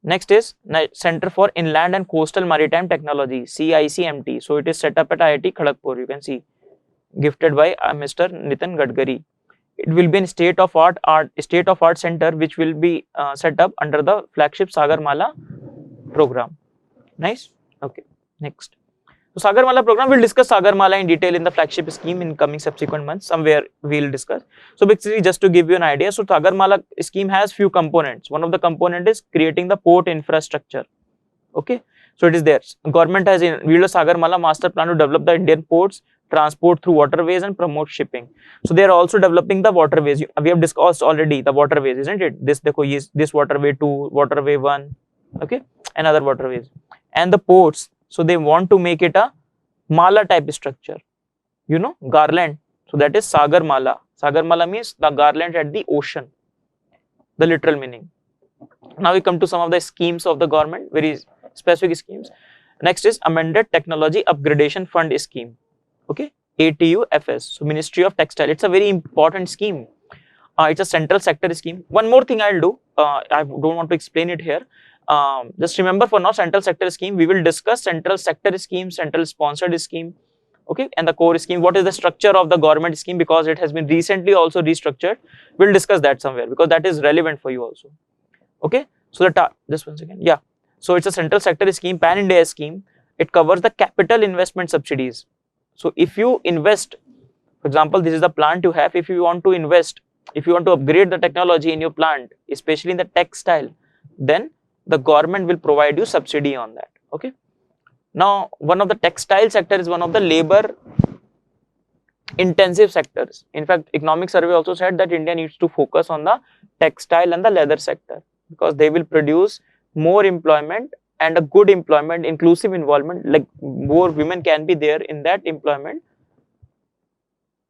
Next is Center for Inland and Coastal Maritime Technology, CICMT. So it is set up at IIT Kharagpur. You can see, gifted by Mr. Nitin Gadkari. It will be in state of art center which will be set up under the flagship Sagarmala program. Nice. Okay. Next. So Sagarmala program, we'll discuss Sagarmala in detail in the flagship scheme in coming subsequent months. Somewhere we'll discuss. So basically, just to give you an idea, so Sagarmala scheme has few components. One of the component is creating the port infrastructure. Okay, so it is there. Government has revealed a Sagarmala master plan to develop the Indian ports, transport through waterways, and promote shipping. So they are also developing the waterways. We have discussed already the waterways, isn't it? This waterway 2, waterway 1, okay, and other waterways, and the ports. So they want to make it a mala type structure, you know, garland. So that is Sagarmala. Sagarmala means the garland at the ocean, the literal meaning. Now we come to some of the schemes of the government, very specific schemes. Next is Amended Technology Upgradation Fund Scheme. Okay, ATUFS. So Ministry of Textile. It's a very important scheme. It's a central sector scheme. One more thing I'll do. I don't want to explain it here. Just remember, for now, central sector scheme, we will discuss central sector scheme, central sponsored scheme, okay, and the core scheme. What is the structure of the government scheme, because it has been recently also restructured. We'll discuss that somewhere because that is relevant for you also. Okay, so just one second. Yeah, so it's a central sector scheme, pan India scheme. It covers the capital investment subsidies. So if you invest, for example, this is the plant you have. If you want to invest, if you want to upgrade the technology in your plant, especially in the textile, then the government will provide you subsidy on that. Okay. Now, one of the textile sector is one of the labor intensive sectors. In fact, economic survey also said that India needs to focus on the textile and the leather sector, because they will produce more employment and a good employment, inclusive involvement, like more women can be there in that employment.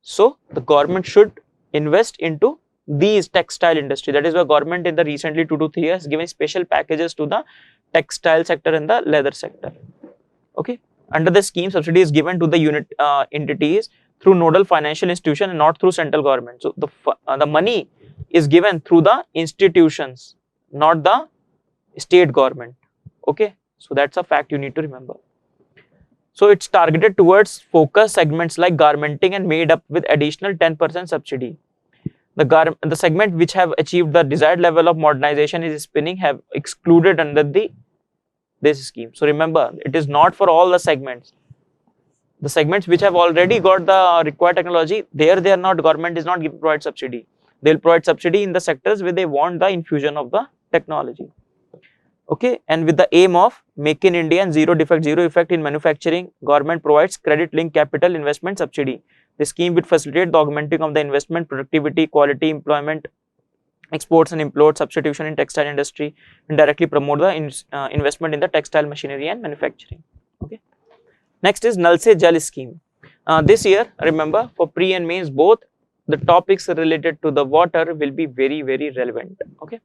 So the government should invest into these textile industry. That is why government in the recently 2 to 3 years given special packages to the textile sector and the leather sector. Okay, under the scheme, subsidy is given to the entities through nodal financial institution and not through central government. So the money is given through the institutions, not the state government. Okay, so that's a fact you need to remember. So it's targeted towards focus segments like garmenting and made up with additional 10% subsidy. The segment which have achieved the desired level of modernization is spinning have excluded under this scheme. So remember, it is not for all the segments. The segments which have already got the required technology, there they are not, government is not provide subsidy. They will provide subsidy in the sectors where they want the infusion of the technology. Okay, and with the aim of Make in India and zero effect in manufacturing, government provides credit linked capital investment subsidy. The scheme would facilitate the augmenting of the investment, productivity, quality, employment, exports and import, substitution in textile industry, and directly promote the investment in the textile machinery and manufacturing. Okay. Next is Nal Se Jal scheme. This year, remember, for pre and mains both, the topics related to the water will be very, very relevant. Okay,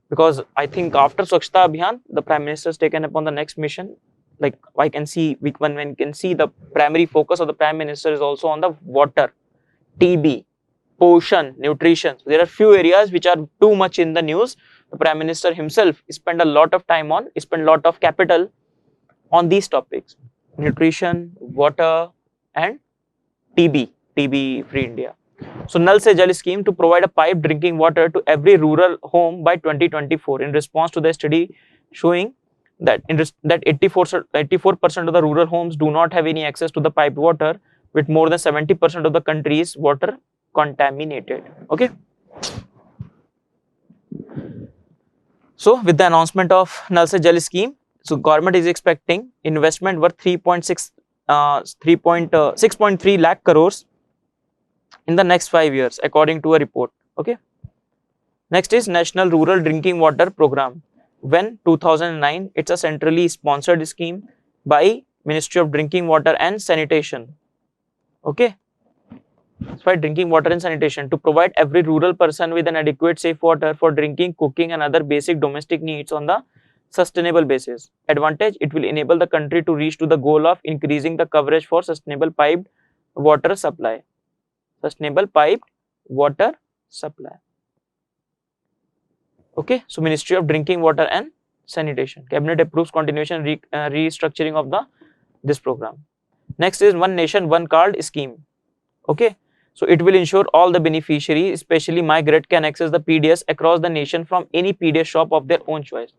because I think after Swachhta Abhiyan, the Prime Minister has taken upon the next mission. Like I can see, one can see the primary focus of the Prime Minister is also on the water, TB, portion, nutrition. So there are few areas which are too much in the news. The Prime Minister himself spent a lot of time on, spent a lot of capital on these topics: nutrition, water, and TB free India. So Nal Se Jal scheme to provide a pipe drinking water to every rural home by 2024 in response to the study showing that 84% of the rural homes do not have any access to the piped water, with more than 70% of the country's water contaminated. Okay. So with the announcement of Nal Se Jal scheme, so government is expecting investment worth 6.3 lakh crores in the next 5 years, according to a report. Okay. Next is National Rural Drinking Water Program. When 2009, it's a centrally sponsored scheme by Ministry of Drinking Water and Sanitation. Okay. It's by drinking water and sanitation to provide every rural person with an adequate safe water for drinking, cooking, and other basic domestic needs on the sustainable basis. Advantage: it will enable the country to reach to the goal of increasing the coverage for sustainable piped water supply. Sustainable piped water supply. Okay, so Ministry of Drinking Water and Sanitation. Cabinet approves continuation restructuring of this program. Next is One Nation One Card scheme. Okay, so it will ensure all the beneficiaries, especially migrant, can access the PDS across the nation from any PDS shop of their own choice.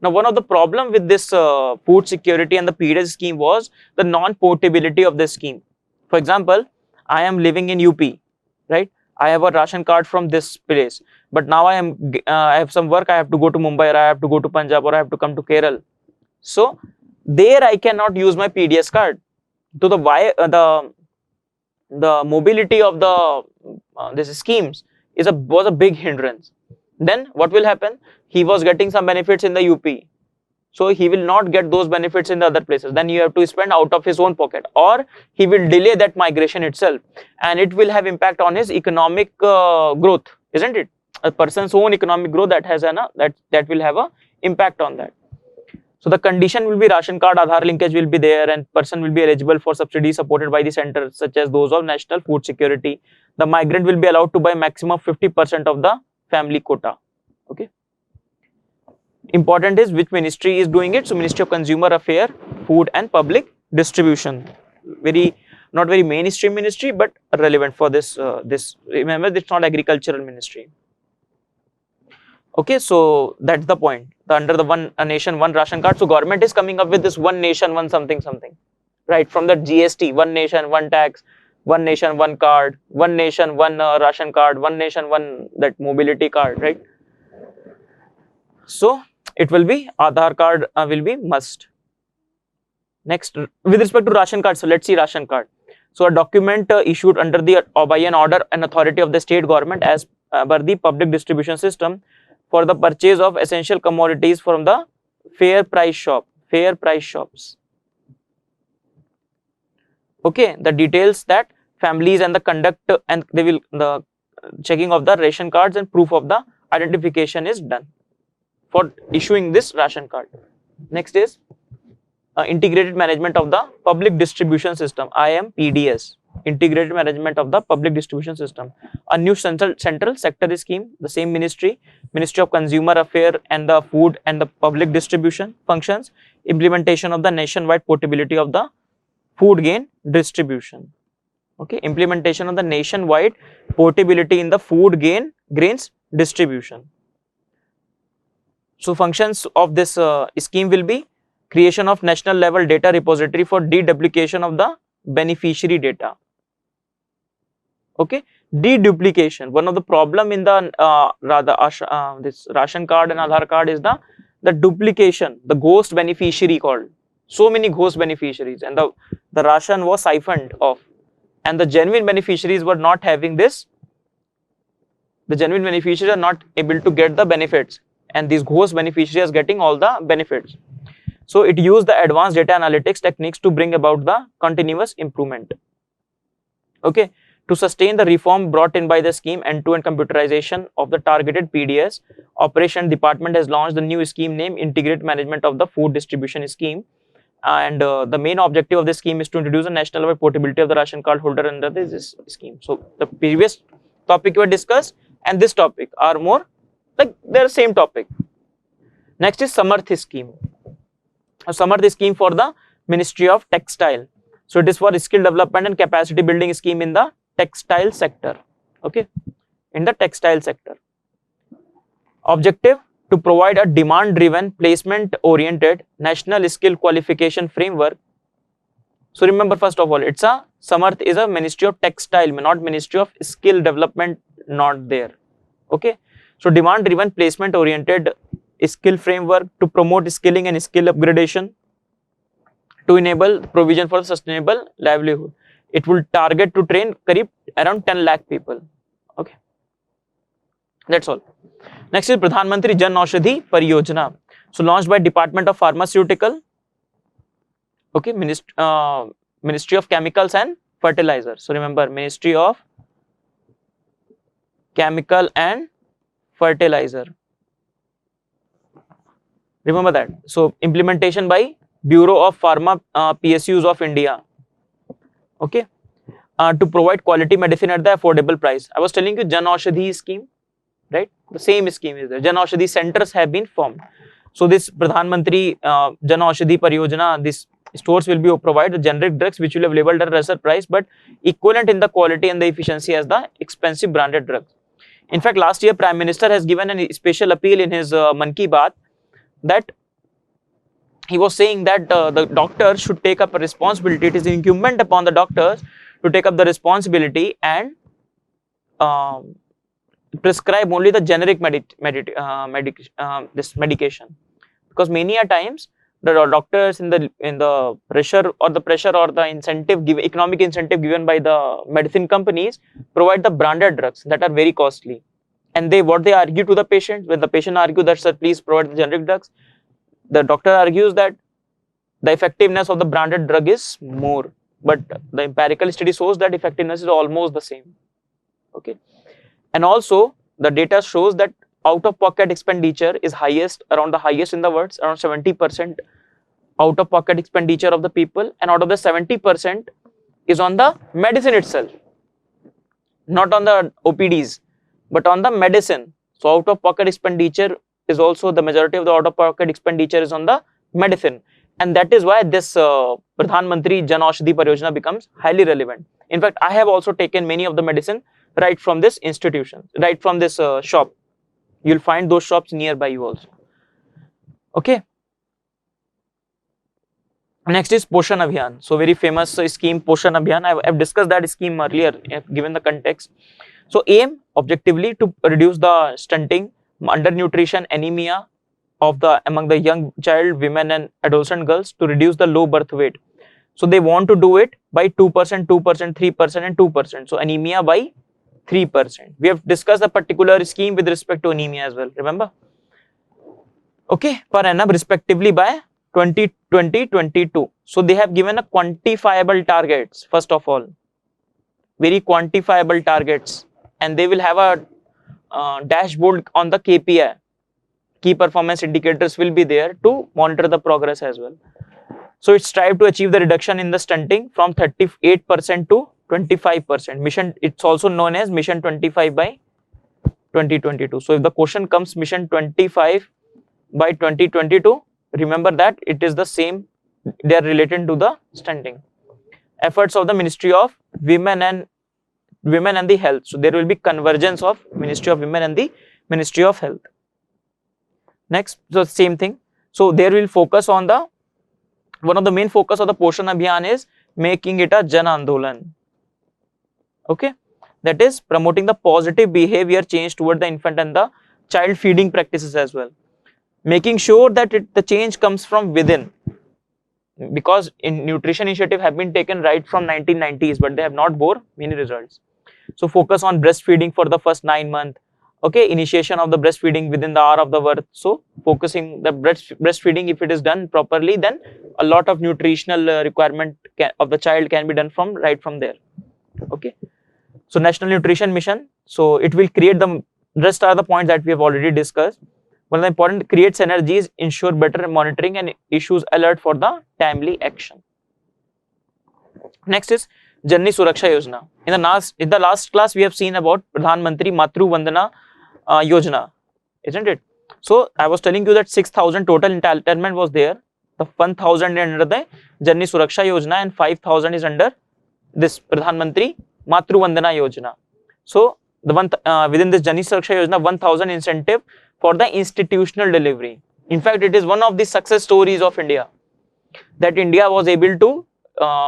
Now, one of the problem with this food security and the PDS scheme was the non-portability of the scheme. For example, I am living in UP, right? I have a ration card from this place, but now I have some work. I have to go to Mumbai, or I have to go to Punjab, or I have to come to Kerala. So there I cannot use my PDS card. To the mobility of the these schemes was a big hindrance. Then what will happen? He was getting some benefits in the UP, so he will not get those benefits in the other places. Then you have to spend out of his own pocket, or he will delay that migration itself, and it will have impact on his economic growth, isn't it? A person's own economic growth that will have a impact on that. So the condition will be ration card, Aadhaar linkage will be there, and person will be eligible for subsidies supported by the center, such as those of national food security. The migrant will be allowed to buy maximum 50% of the family quota. Okay. Important is which ministry is doing it. So Ministry of Consumer Affairs, Food and Public Distribution. Not very mainstream ministry, but relevant for this. Remember, it's not agricultural ministry. Okay, so that's the point. Under the One Nation One Ration Card, so government is coming up with this One Nation One something, right? From the GST, One Nation One Tax, One Nation One Card, One Nation One Ration Card, One Nation One that mobility card, right? So it will be Aadhaar card will be must. Next, with respect to ration card, so let's see ration card. So a document issued under by an order and authority of the state government as per the public distribution system for the purchase of essential commodities from the fair price shops. Okay, the details that families and the conduct and they will the checking of the ration cards and proof of the identification is done for issuing this ration card. Next is integrated management of the public distribution system, IMPDS. Integrated management of the public distribution system. A new central sector scheme, the same Ministry of Consumer Affairs and the Food and the Public Distribution functions. Implementation of the nationwide portability of the food grain distribution. Okay, implementation of the nationwide portability in the food grains distribution. So functions of this scheme will be creation of national level data repository for deduplication of the beneficiary data. Okay, deduplication. One of the problem in the this ration card and Aadhaar card is the duplication, the ghost beneficiary called. So many ghost beneficiaries, and the ration was siphoned off, and the genuine beneficiaries were not having this. The genuine beneficiaries are not able to get the benefits, and these ghost beneficiaries are getting all the benefits. So it used the advanced data analytics techniques to bring about the continuous improvement. Okay, To sustain the reform brought in by the scheme, end-to-end computerization of the targeted PDS operation, department has launched the new scheme named Integrated Management of the Food Distribution Scheme. And the main objective of this scheme is to introduce a national level portability of the ration card holder under this scheme. So the previous topic we discussed and this topic are more like they're same topic. Next is Samarth scheme. Samarth scheme for the Ministry of Textile. So it is for skill development and capacity building scheme in the textile sector. Okay, in the textile sector. Objective: to provide a demand-driven, placement-oriented national skill qualification framework. So remember, first of all, it's a Samarth is a Ministry of Textile, not Ministry of Skill Development, not there. Okay, so demand-driven, placement-oriented skill framework to promote skilling and skill upgradation, to enable provision for sustainable livelihood. It will target to train around 10 lakh people. Okay, that's all. Next is Pradhan Mantri Jan Aushadhi Pariyojana. So launched by Department of Pharmaceutical, okay, Ministry of Chemicals and Fertilizer. So remember, Ministry of Chemical and Fertilizer. Remember that. So implementation by Bureau of Pharma PSUs of India. Okay, to provide quality medicine at the affordable price. I was telling you Jan Aushadhi scheme, right? The same scheme is there. Jan Aushadhi centers have been formed. So this Pradhan Mantri Jan Aushadhi Pariyojana, this stores will be provided generic drugs which will have labeled at a lesser price but equivalent in the quality and the efficiency as the expensive branded drugs. In fact, last year Prime Minister has given a special appeal in his Mann Ki Baat that he was saying that the doctors should take up a responsibility. It is incumbent upon the doctors to take up the responsibility and prescribe only the generic this medication, because many a times the doctors in the pressure or the incentive economic incentive given by the medicine companies provide the branded drugs that are very costly, and what they argue to the patient, when the patient argue that sir please provide the generic drugs, the doctor argues that the effectiveness of the branded drug is more, but the empirical study shows that effectiveness is almost the same. Okay, and also the data shows that out-of-pocket expenditure is around the highest in the world, around 70% out-of-pocket expenditure of the people, and out of the 70% is on the medicine itself, not on the OPDs, but on the medicine. So out-of-pocket expenditure is also the majority of the out-of-pocket expenditure is on the medicine, and that is why this Pradhan Mantri Jan Aushadhi Pariyojana becomes highly relevant. In fact, I have also taken many of the medicine right from this institution, right from this shop. You will find those shops nearby you also. Okay. Next is Poshan Abhiyan. So very famous scheme Poshan Abhiyan. I have discussed that scheme earlier, given the context. So aim objectively to reduce the stunting, undernutrition, anemia among the young child, women and adolescent girls, to reduce the low birth weight. So they want to do it by 2%, 2%, 3% and 2%. So anemia by 3%. We have discussed a particular scheme with respect to anemia as well, remember? Okay, per annum respectively by 2020-22. So they have given a quantifiable targets, first of all, very quantifiable targets, and they will have a dashboard on the KPI, key performance indicators will be there to monitor the progress as well. So it strive to achieve the reduction in the stunting from 38% to 25%. Mission, it's also known as Mission 25 by 2022. So if the question comes Mission 25 by 2022, remember that it is the same, they are related to the stunting. Efforts of the Ministry of Women and the Health. So there will be convergence of Ministry of Women and the Ministry of Health. Next, so same thing. So there will focus on one of the main focus of the Poshan Abhiyan is making it a Jan Andolan. Okay, that is promoting the positive behavior change toward the infant and the child feeding practices as well. Making sure that the change comes from within, because in nutrition initiative have been taken right from 1990s, but they have not bore many results. So focus on breastfeeding for the first 9 months. Okay, initiation of the breastfeeding within the hour of the birth. So focusing the breastfeeding, if it is done properly, then a lot of nutritional requirement of the child can be done right from there. Okay, So National Nutrition Mission, so it will create the rest are the points that we have already discussed. One of the important, create synergies, ensure better monitoring and issues alert for the timely action. Next is Janni Suraksha Yojana. In the last class we have seen about Pradhan Mantri Matru Vandana Yojana, isn't it? So I was telling you that 6,000 total entitlement was there. The 1,000 under the Janni Suraksha Yojana and 5,000 is under this Pradhan Mantri Matru Vandana Yojana. So the within this Janni Suraksha Yojana, 1,000 incentive for the institutional delivery. In fact, it is one of the success stories of India, that India was able to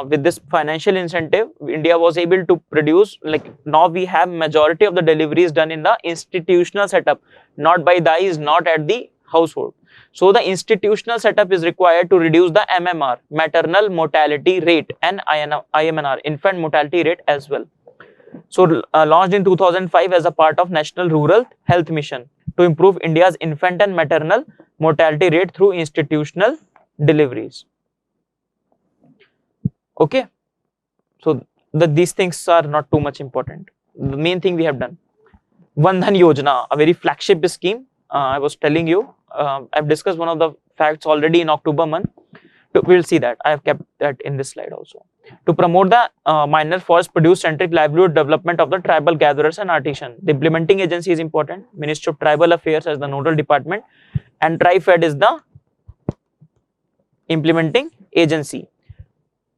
with this financial incentive, India was able to produce, like now we have majority of the deliveries done in the institutional setup, not by the eyes, not at the household. So the institutional setup is required to reduce the MMR, maternal mortality rate, and IMNR, infant mortality rate as well. So launched in 2005 as a part of National Rural Health Mission to improve India's infant and maternal mortality rate through institutional deliveries. Okay, so these things are not too much important. The main thing we have done, Vandhan Yojana, a very flagship scheme. I was telling you, I've discussed one of the facts already in October month. We'll see that. I have kept that in this slide also. To promote the minor forest produce centric livelihood development of the tribal gatherers and artisans. The implementing agency is important. Ministry of Tribal Affairs as the nodal department, and TriFed is the implementing agency.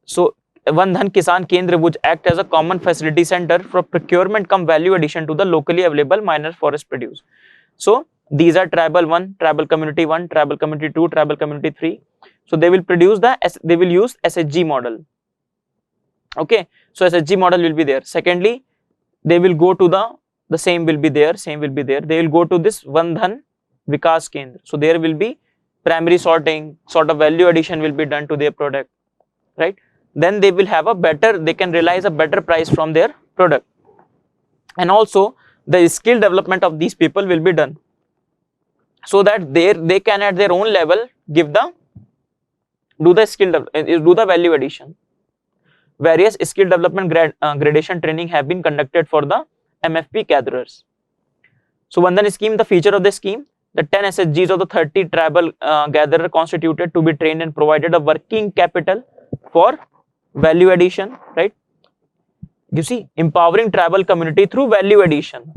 So Vandhan Kisan Kendra would act as a common facility center for procurement cum value addition to the locally available minor forest produce. So these are tribal 1, tribal community 1, tribal community 2, tribal community 3. So they will produce they will use SHG model. Okay, so SHG model will be there. Secondly, they will go to the same will be there. They will go to this Vandhan Vikas Kendra. So there will be primary sorting, sort of value addition will be done to their product, right? Then they will have a better, they can realize a better price from their product, and also the skill development of these people will be done, so that they can at their own level do the value addition. Various skill development gradation training have been conducted for the MFP gatherers. So Vandhan scheme, the feature of the scheme, the 10 SHGs of the 30 tribal gatherer constituted to be trained and provided a working capital for value addition, right? You see, empowering tribal community through value addition.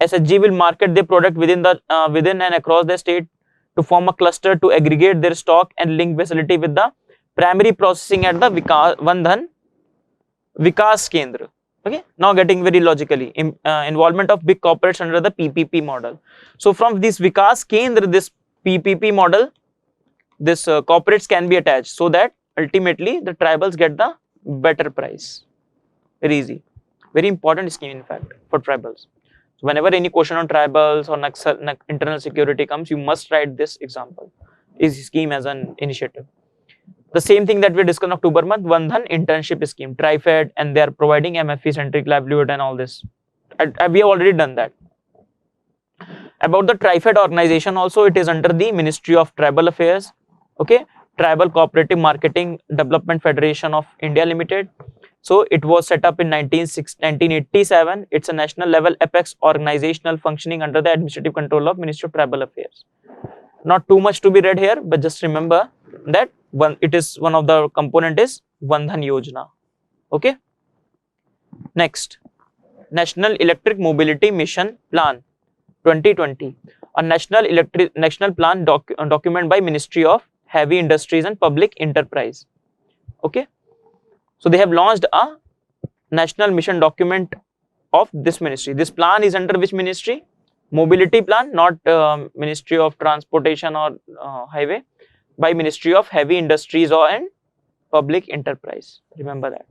SHG will market their product within and across the state to form a cluster to aggregate their stock and link facility with the primary processing at the Vandhan Vikas Kendra. Okay, now getting very logically, involvement of big corporates under the PPP model. So from this Vikas Kendra, this PPP model, this corporates can be attached, so that ultimately the tribals get the better price. Very easy, very important scheme in fact for tribals. So whenever any question on tribals or internal security comes, you must write this example, is scheme as an initiative. The same thing that we discussed in October month, Vandhan internship scheme, TriFed, and they are providing MFE centric livelihood and all this. We have already done that. About the TriFed organization also, it is under the Ministry of Tribal Affairs. Okay, Tribal Cooperative Marketing Development Federation of India Limited. So it was set up in 1987. It's a national level apex organizational functioning under the administrative control of Ministry of Tribal Affairs. Not too much to be read here, but just remember that it is one of the component is Vandhan Yojana. Okay. Next, National Electric Mobility Mission Plan 2020, a national plan document by Ministry of Heavy Industries and Public Enterprise. Okay, so they have launched a national mission document of this ministry. This plan is under which ministry? Mobility plan, not Ministry of Transportation or Highway, by Ministry of Heavy Industries and Public Enterprise. Remember that.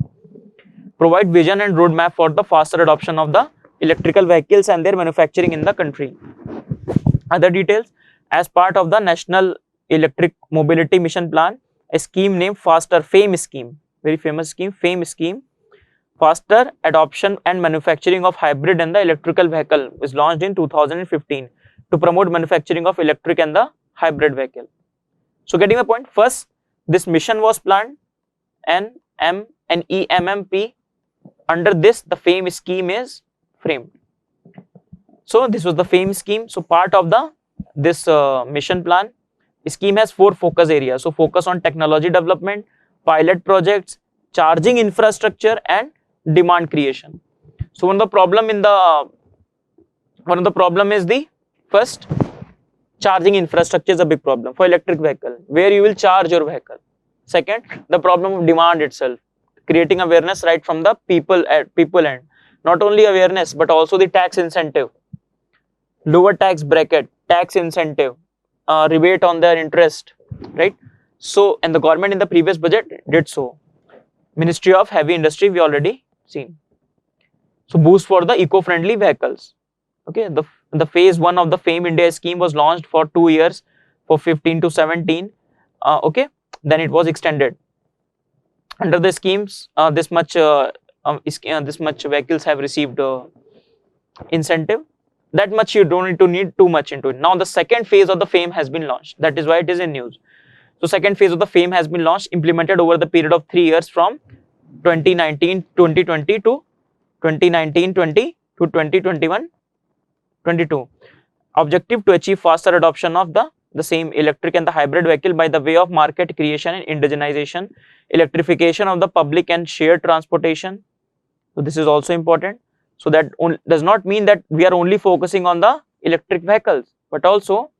Provide vision and roadmap for the faster adoption of the electrical vehicles and their manufacturing in the country. Other details, as part of the National Electric Mobility Mission Plan, a scheme named Faster FAME scheme, very famous scheme, FAME scheme, Faster Adoption and Manufacturing of Hybrid and the Electrical Vehicle, is launched in 2015 to promote manufacturing of electric and the hybrid vehicle. So getting the point, first this mission was planned, and EMMP Under this, the FAME scheme is framed. So this was the FAME scheme. So part of this mission plan scheme has 4 focus areas. So focus on technology development, pilot projects, charging infrastructure, and demand creation. So one of the problem is the first, charging infrastructure is a big problem for electric vehicle, where you will charge your vehicle. Second, the problem of demand itself, creating awareness right from the people end. Not only awareness, but also the tax incentive, lower tax bracket, tax incentive, rebate on their interest, right? So, and the government in the previous budget did so. Ministry of Heavy Industry, we already seen. So boost for the eco-friendly vehicles. Okay, the phase 1 of the FAME India scheme was launched for 2 years, for 15 to 17. Okay, then it was extended. Under the schemes, this much vehicles have received incentive. That much you don't need too much into it. Now the second phase of the FAME has been launched. That is why it is in news. So second phase of the FAME has been launched, implemented over the period of 3 years from 2019-2020 to 2019-20 to 2021-22. Objective to achieve faster adoption of the same electric and the hybrid vehicle by the way of market creation and indigenization, electrification of the public and shared transportation. So this is also important. So that does not mean that we are only focusing on the electric vehicles, but also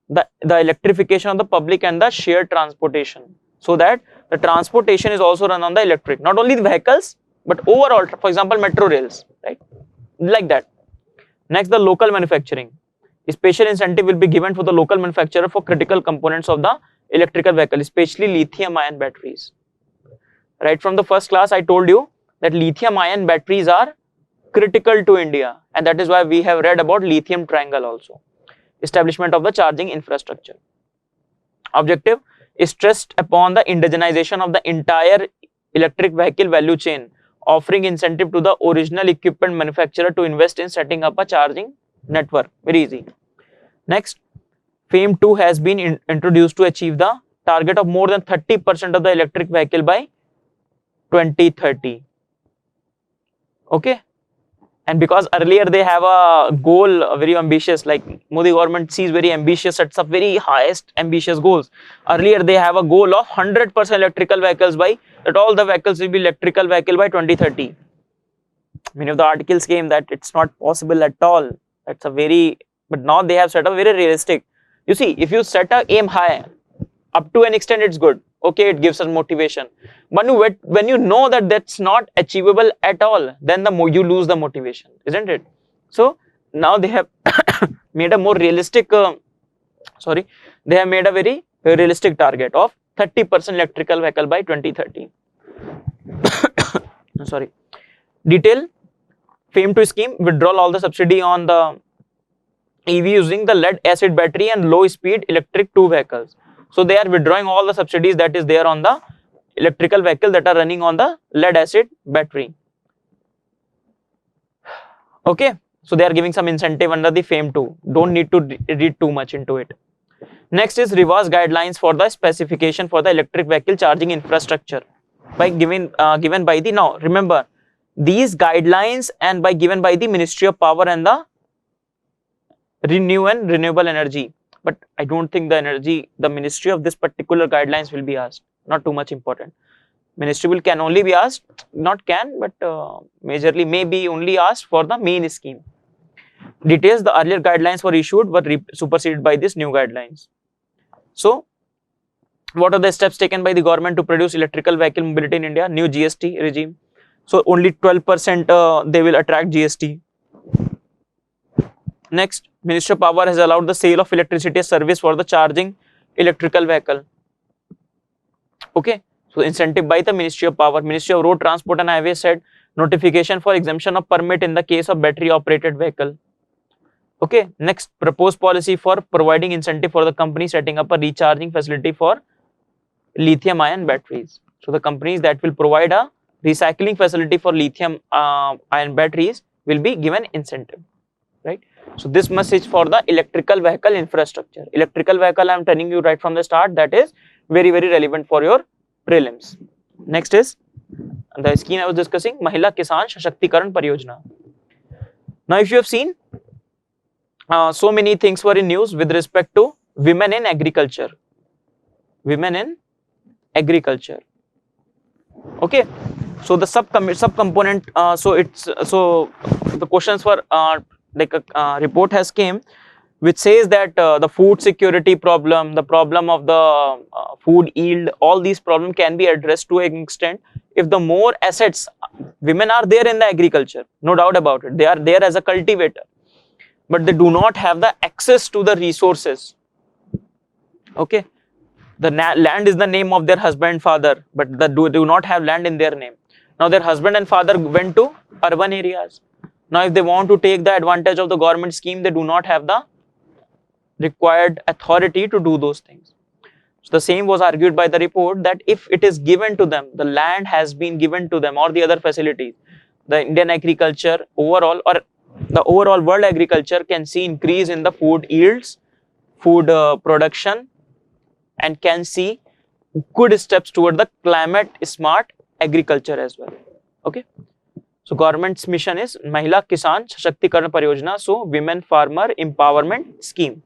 the electrification of the public and the shared transportation, so that the transportation is also run on the electric, not only the vehicles, but overall, for example, metro rails, right? Like that. Next, the local manufacturing. A special incentive will be given for the local manufacturer for critical components of the electrical vehicle, especially lithium-ion batteries. Right from the first class, I told you that lithium-ion batteries are critical to India, and that is why we have read about lithium triangle also. Establishment of the charging infrastructure. Objective is stressed upon the indigenization of the entire electric vehicle value chain, offering incentive to the original equipment manufacturer to invest in setting up a charging network. Very easy. Next, FAME 2 has been introduced to achieve the target of more than 30% of the electric vehicle by 2030. Okay. And because earlier they have a goal very ambitious, like Modi government sees very ambitious, sets up very highest ambitious goals. Earlier they have a goal of 100% electrical vehicles by, that all the vehicles will be electrical vehicle by 2030. Many of the articles came that it's not possible at all. That's a very, but now they have set up very realistic. You see, if you set a aim high, up to an extent it's good. Okay, it gives us motivation. But when you know that that's not achievable at all, then you lose the motivation, isn't it? So now they have made a more realistic, they have made a very realistic target of 30% electrical vehicle by 2030. Sorry. Detail, FAME 2 scheme, withdrawal all the subsidy on the EV using the lead acid battery and low speed electric 2 vehicles. So they are withdrawing all the subsidies that is there on the electrical vehicle that are running on the lead acid battery. Okay, so they are giving some incentive under the FAME 2. Don't need to read too much into it. Next is revised guidelines for the specification for the electric vehicle charging infrastructure by given by the, now remember these guidelines and given by the Ministry of Power and the Renewable Energy. But I don't think the ministry of this particular guidelines will be asked. Not too much important. Ministry can only be asked, not can, but majorly may be only asked for the main scheme. Details, the earlier guidelines were issued but superseded by these new guidelines. So, what are the steps taken by the government to produce electrical vehicle mobility in India? New GST regime. So, only 12% they will attract GST. Next, Ministry of Power has allowed the sale of electricity as service for the charging electrical vehicle. Okay, so incentive by the Ministry of Power. Ministry of Road Transport and Highways said notification for exemption of permit in the case of battery operated vehicle. Okay, next, proposed policy for providing incentive for the company setting up a recharging facility for lithium ion batteries. So the companies that will provide a recycling facility for lithium ion batteries will be given incentive, right? So this message for the electrical vehicle infrastructure. Electrical vehicle, I am telling you right from the start, that is very, very relevant for your prelims. Next is The scheme I was discussing, Mahila Kisan Sashaktikarn Pariyojana. Now, if you have seen, so many things were in news with respect to women in agriculture. Women in agriculture. Okay. So the subcomponent. So the questions were like a report has came which says that the food security problem, the problem of the food yield, all these problems can be addressed to an extent if the more assets, women are there in the agriculture, no doubt about it, they are there as a cultivator, but they do not have the access to the resources. Okay, the land is the name of their husband, father, but they do not have land in their name. Now their husband and father went to urban areas. Now if they want to take the advantage of the government scheme, they do not have the required authority to do those things. So the same was argued by the report that if it is given to them, the land has been given to them or the other facilities, the Indian agriculture overall or the overall world agriculture can see increase in the food yields, food production, and can see good steps toward the climate smart agriculture as well. Okay. So government's mission is Mahila Kisan Sashaktikarna Pariyojana, so women farmer empowerment scheme.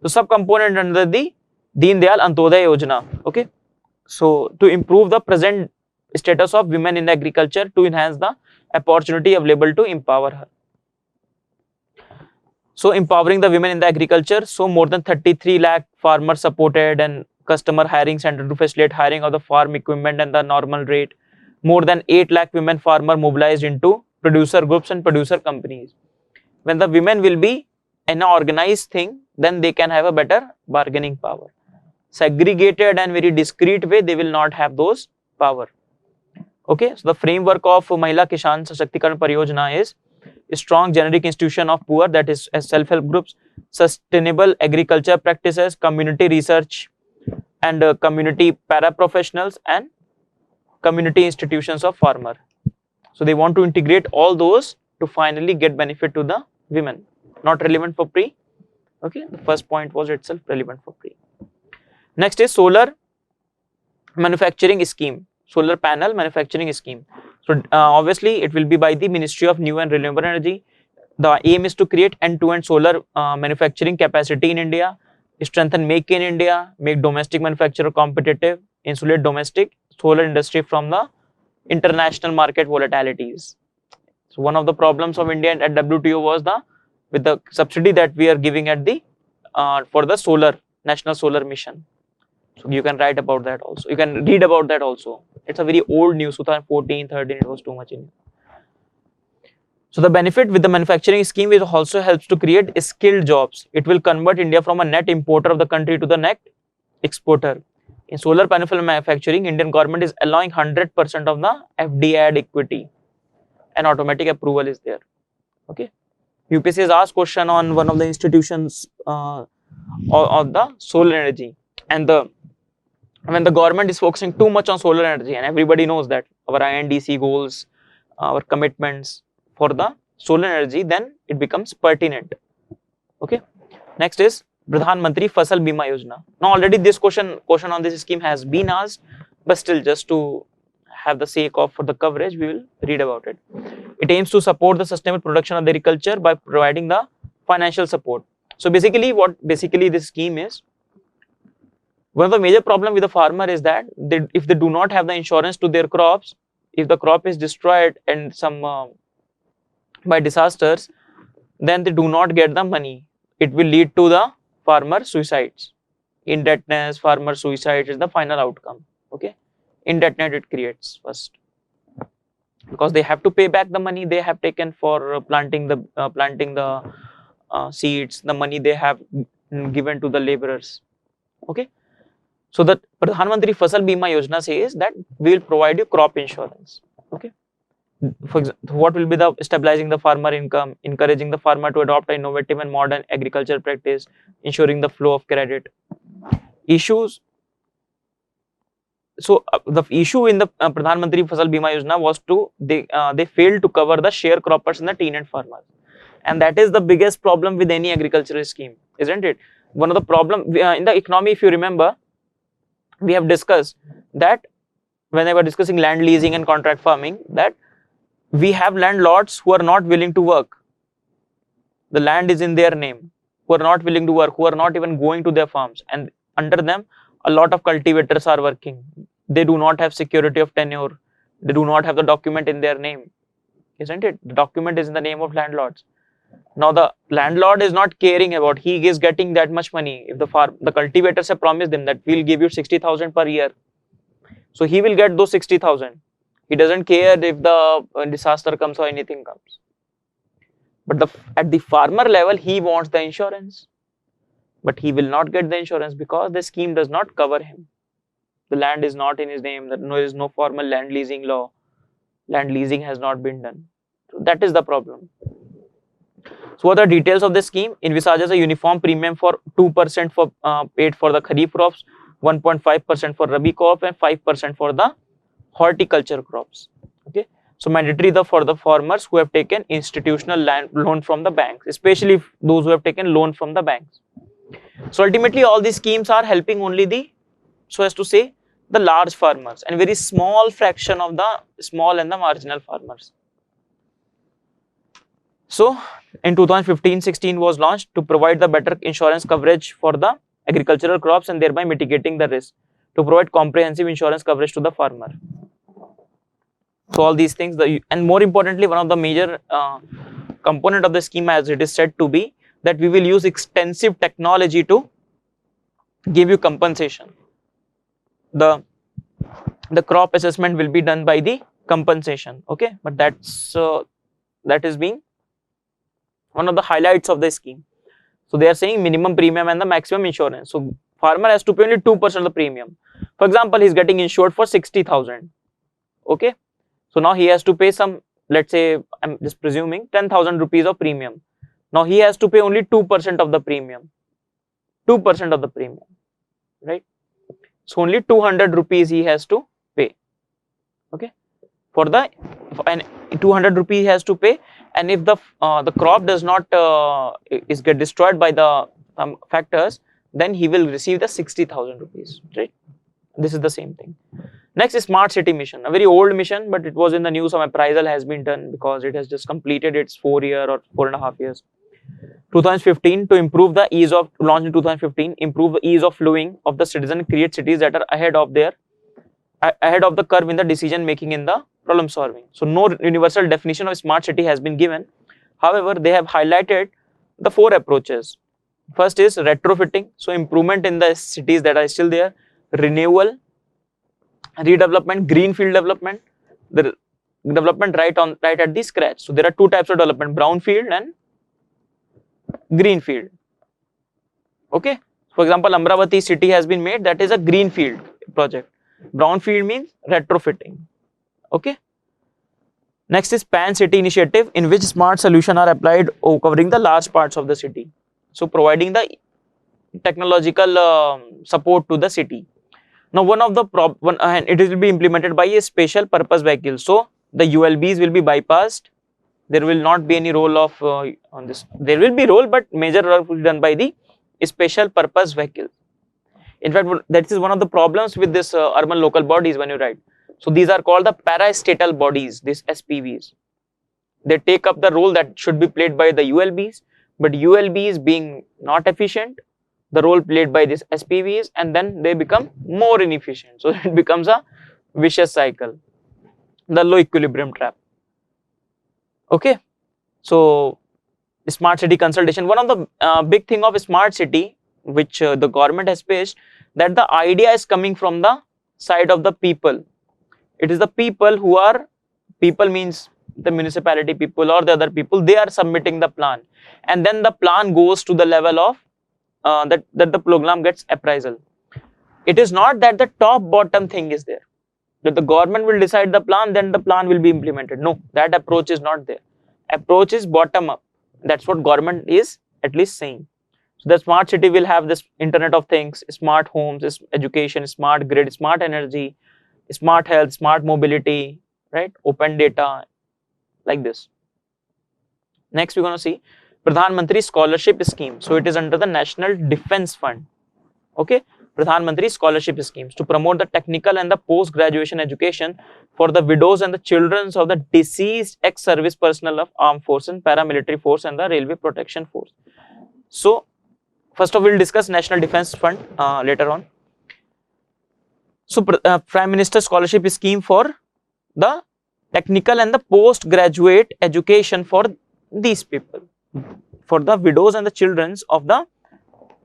So sub-component under the Deen Dayal Antyodaya Yojana. Okay. So to improve the present status of women in agriculture, to enhance the opportunity available to empower her. So empowering the women in the agriculture, so more than 33 lakh farmers supported and customer hiring center to facilitate hiring of the farm equipment and the normal rate. More than 8 lakh women farmer mobilized into producer groups and producer companies. When the women will be in an organized thing, then they can have a better bargaining power. Segregated and very discreet way, they will not have those power. Okay, so the framework of Mahila Kisan Sashaktikarna Pariyojana is a strong generic institution of poor, that is self-help groups, sustainable agriculture practices, community research and community paraprofessionals and community institutions of farmer. So they want to integrate all those to finally get benefit to the women, not relevant for pre. Okay, the first point was itself relevant for pre. Next is solar manufacturing scheme, solar panel manufacturing scheme. So obviously it will be by the Ministry of New and Renewable Energy. The aim is to create end-to-end solar manufacturing capacity in India, strengthen Make in India, make domestic manufacturer competitive, insulate domestic solar industry from the international market volatilities. So one of the problems of India at WTO was with the subsidy that we are giving at the for the solar national solar mission. So you can write about that also. You can read about that also. It's a very old news, 2014, 13, it was too much in. So the benefit with the manufacturing scheme, it also helps to create skilled jobs. It will convert India from a net importer of the country to the net exporter. In solar panel manufacturing, Indian government is allowing 100% of the FDI equity and automatic approval is there. Okay. UPSC has asked question on one of the institutions of the solar energy, and when the government is focusing too much on solar energy, and everybody knows that our INDC goals, our commitments for the solar energy, then it becomes pertinent. Okay. Next is Pradhan Mantri Fasal Bima Yojana. Now already this question on this scheme has been asked, but still just to have the sake of for the coverage, we will read about it. It aims to support the sustainable production of the agriculture by providing the financial support. So basically what this scheme is, one of the major problem with the farmer is that if they do not have the insurance to their crops, if the crop is destroyed and by disasters, then they do not get the money. It will lead to the farmer suicides. Indebtedness, farmer suicide is the final outcome. Okay, indebtedness it creates first, because they have to pay back the money they have taken for planting the seeds, the money they have given to the laborers. Okay. So the Pradhan Mantri Fasal Bima Yojana says that we will provide you crop insurance. Okay. For example, what will be the stabilizing the farmer income, encouraging the farmer to adopt an innovative and modern agriculture practice, ensuring the flow of credit. Issues. So the issue in the Pradhan Mantri Fasal Bima Yojana was they failed to cover the sharecroppers and the tenant farmers, and that is the biggest problem with any agricultural scheme, isn't it? One of the problem in the economy, if you remember, we have discussed that when I was discussing land leasing and contract farming, that we have landlords who are not willing to work. The land is in their name, who are not willing to work, who are not even going to their farms, and under them a lot of cultivators are working. They do not have security of tenure, they do not have the document in their name, isn't it? The document is in the name of landlords. Now the landlord is not caring about, he is getting that much money. If the cultivators have promised him that we'll give you 60,000 per year, so he will get those 60,000. He doesn't care if the disaster comes or anything comes. But at the farmer level, he wants the insurance, but he will not get the insurance because the scheme does not cover him. The land is not in his name, there is no formal land leasing law. Land leasing has not been done. So that is the problem. So what are the details of the scheme? Envisages a uniform premium for 2% for paid for the kharif crops, 1.5% for rabi crop, and 5% for the horticulture crops. Okay, so mandatory for the farmers who have taken institutional land loan from the banks, especially those who have taken loan from the banks. So ultimately, all these schemes are helping only the, so as to say, the large farmers, and very small fraction of the small and the marginal farmers. So in 2015-16 was launched to provide the better insurance coverage for the agricultural crops and thereby mitigating the risk, to provide comprehensive insurance coverage to the farmer. So all these things, and more importantly, one of the major component of the scheme, as it is said to be, that we will use extensive technology to give you compensation. The crop assessment will be done by the compensation. Okay, but that is being one of the highlights of the scheme. So they are saying minimum premium and the maximum insurance. So farmer has to pay only 2% of the premium. For example, he is getting insured for 60,000. Okay, so now he has to pay some, let's say, I'm just presuming 10,000 rupees of premium. Now he has to pay only 2% of the premium. 2% of the premium, right? So only 200 rupees he has to pay. Okay, and 200 rupees he has to pay, and if the crop does not get destroyed by the factors, then he will receive the 60,000 rupees, right? This is the same thing. Next is smart city mission, a very old mission, but it was in the news. Some appraisal has been done because it has just completed its 4-year or 4.5 years. 2015, to improve the ease of, launched in 2015, improve the ease of flowing of the citizen, create cities that are ahead of the curve in the decision making in the problem solving. So no universal definition of smart city has been given. However, they have highlighted the 4 approaches. First is retrofitting, so improvement in the cities that are still there, renewal, redevelopment, greenfield development, the development right at the scratch. So there are 2 types of development, brownfield and greenfield. Okay, for example, Amravati city has been made, that is a greenfield project. Brownfield means retrofitting. Okay, next is pan city initiative, in which smart solutions are applied covering the large parts of the city, so providing the technological support to the city. Now one of the and it will be implemented by a special purpose vehicle, so the ULBs will be bypassed. There will not be any role of on this. There will be role, but major role will be done by the special purpose vehicle. In fact, that is one of the problems with this urban local bodies when you write. So these are called the parastatal bodies, these SPVs. They take up the role that should be played by the ULBs, but ULBs being not efficient, the role played by these SPVs, and then they become more inefficient. So it becomes a vicious cycle, the low equilibrium trap. Okay, so smart city consultation, one of the big thing of smart city which the government has faced, that the idea is coming from the side of the people. It is the people who are, people means the municipality people or the other people, they are submitting the plan, and then the plan goes to the level of that the program gets appraisal. It is not that the top bottom thing is there, that the government will decide the plan, then the plan will be implemented. No, that approach is not there. Approach is bottom up. That's what government is at least saying. So the smart city will have this Internet of Things, smart homes, education, smart grid, smart energy, smart health, smart mobility, right? Open data, like this. Next we're going to see Pradhan Mantri Scholarship Scheme. So it is under the National Defense Fund. Okay, Pradhan Mantri Scholarship Schemes to promote the technical and the post-graduation education for the widows and the children of the deceased ex-service personnel of armed force and paramilitary force and the railway protection force. So, first of all, we'll discuss National Defence Fund later on. So, Prime Minister Scholarship Scheme for the technical and the postgraduate education for these people, for the widows and the children of the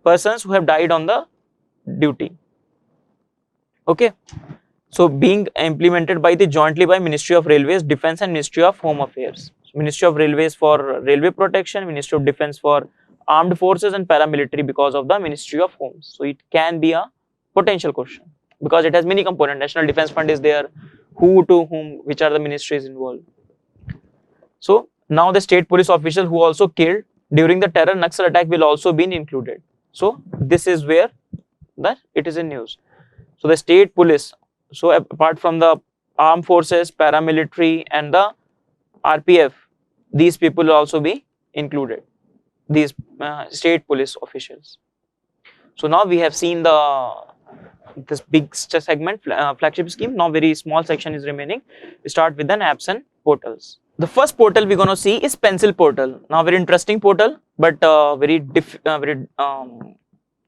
persons who have died on the duty. Okay. So, being implemented by the jointly by Ministry of Railways, Defence and Ministry of Home Affairs. Ministry of Railways for railway protection, Ministry of Defence for armed forces and paramilitary because of the Ministry of Homes. So, it can be a potential question because it has many components. National Defence Fund is there, who to whom, which are the ministries involved. So, now the state police official who also killed during the terror Naxal attack will also be included. So, this is where it is in news. So, the state police, so apart from the armed forces, paramilitary and the RPF, these people will also be included, these state police officials. So, now we have seen this big segment, flagship scheme. Now, very small section is remaining. We start with the apps and portals. The first portal we're going to see is Pencil portal. Now, very interesting portal, but very